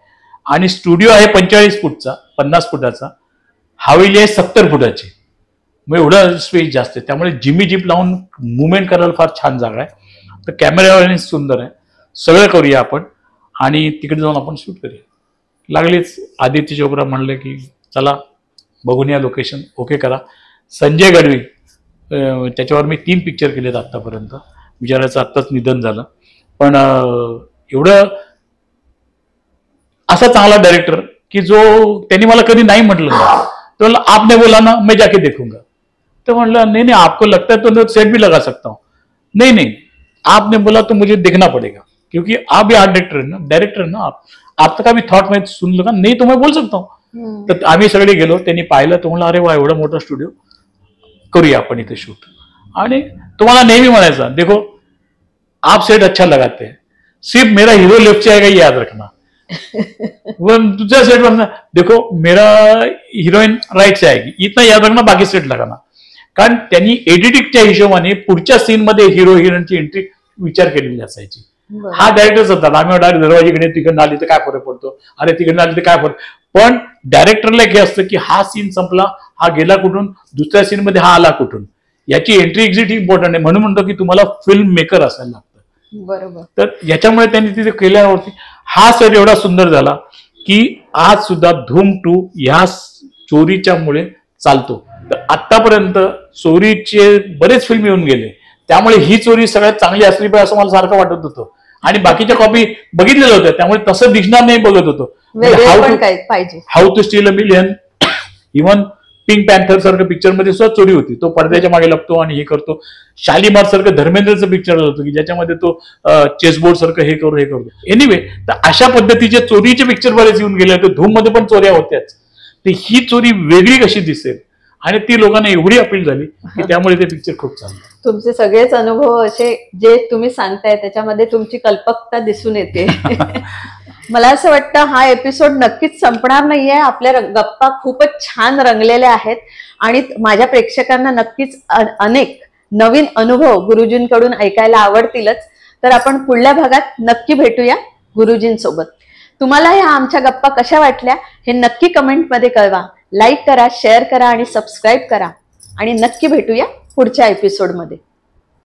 आणि स्टुडिओ आहे 45 फूटचा, 50 फुटाचा, हवेली आहे 70 फुटाची. मग एवढा स्पेस जास्त आहे, त्यामुळे जिमी जीप लावून मुवमेंट करायला फार छान जागा आहे. तर कॅमेरा सुंदर आहे, सगळं करूया आपण आणि तिकडे जाऊन आपण शूट करूया. लागलीच आदित्य चोप्रा म्हणले की चला बघून या लोकेशन, ओके करा. संजय गडवी, त्याच्यावर मी 3 पिक्चर केलेत आतापर्यंत, विचारायचं आत्ताच निधन झालं, पण एवढं असा चांगला डायरेक्टर की जो त्यांनी मला कधी नाही म्हटलं ना, तो म्हणला आपने बोला ना मैं जाके देखूंगा. तो म्हणलं नहीं आपको लगता है तो सेट भी लगा सकता हूँ. नहीं आपने बोला तो मुझे देखना पड़ेगा, क्योंकि आप भी आर्ट डायरेक्टर है ना, आप का भी थॉट मैं सुन लूंगा, नहीं तो मैं बोल सकता हूँ. तर आम्ही सगळे गेलो, त्यांनी पाहिलं, तो म्हणला अरे वा एवढा मोठा स्टुडिओ, करूया आपण इथे शूट. आणि तुम्हाला नेहमी म्हणायचा देखो आप सेट अच्छा लगाते हैं, सिर्फ मेरा हीरो लेफ्ट से आएगा ये याद रखना. वो दूसरा सेट बनना, देखो मेरा हीरोइन राइट से आएगी, इतना याद रखना, बाकी सेट लगाना. कारण त्यांनी एडिटिंगच्या हिशोबाने पुढच्या सीन मध्ये हिरो हिरोईनची एंट्री विचार केलेली असायची. हा डायरेक्टरच होता. आम्ही डायरेक्ट दरवाजीकडे तिकडनं आली तर काय फरक पडतो, अरे तिकडनं आली तर काय फरक. पण डायरेक्टरला हे असतं की हा सीन संपला, हा गेला कुठून, दुसऱ्या सीन मध्ये हा आला कुठून, याची एंट्री एक्झिट इम्पॉर्टंट आहे. म्हणून म्हणतो की तुम्हाला फिल्म मेकर असायला लागतं. बरोबर. तर याच्यामुळे त्यांनी तिथे केल्यावरती हा सेट एवढा सुंदर झाला की आज सुद्धा धूम 2 ह्या चोरीच्या मुळे चालतो. तर आतापर्यंत चोरीचे बरेच फिल्म येऊन गेले, त्यामुळे ही चोरी सगळ्यात चांगली असली पाहिजे असं मला सारखं वाटत होतं. आणि बाकीच्या कॉपी बघितलेल्या होत्या, त्यामुळे तसं दिसणार नाही बघत होतो. How to steal a million, even Pink Panther सारखं पिक्चर मध्ये सुद्धा चोरी होती. तो पडद्याच्या मागे लपतो आणि हे करतो. शालीमार सारखं धर्मेंद्रचं पिक्चर होतं की ज्याच्यामध्ये तो चेसबोर्ड सारखं हे करतो. एनिवे, तर अशा पद्धतीचे चोरीचे पिक्चर बरेच येऊन गेले होते. धूम मध्ये पण चोऱ्या होत्याच. तर ही चोरी वेगळी कशी दिसेल, आणि ती लोकांना एवढी अपील झाली की त्यामुळे ते पिक्चर खूप चाललं. तुमचे सगळेच अनुभव असे जे तुम्ही सांगताय त्याच्यामध्ये तुमची कल्पकता दिसून येते. मला असं वाटतं हा एपिसोड नक्कीच संपणार नाहीये. आपल्या गप्पा खूपच छान रंगलेल्या आहेत आणि माझ्या प्रेक्षकांना नक्कीच अनेक नवीन अनुभव गुरुजींकडून ऐकायला आवडतीलच. तर आपण पुढल्या भागात नक्की भेटूया गुरुजींसोबत. तुम्हाला ह्या आमच्या गप्पा कशा वाटल्या हे नक्की कमेंटमध्ये कळवा. लाईक करा, शेअर करा आणि सबस्क्राईब करा. आणि नक्की भेटूया पुढच्या एपिसोडमध्ये.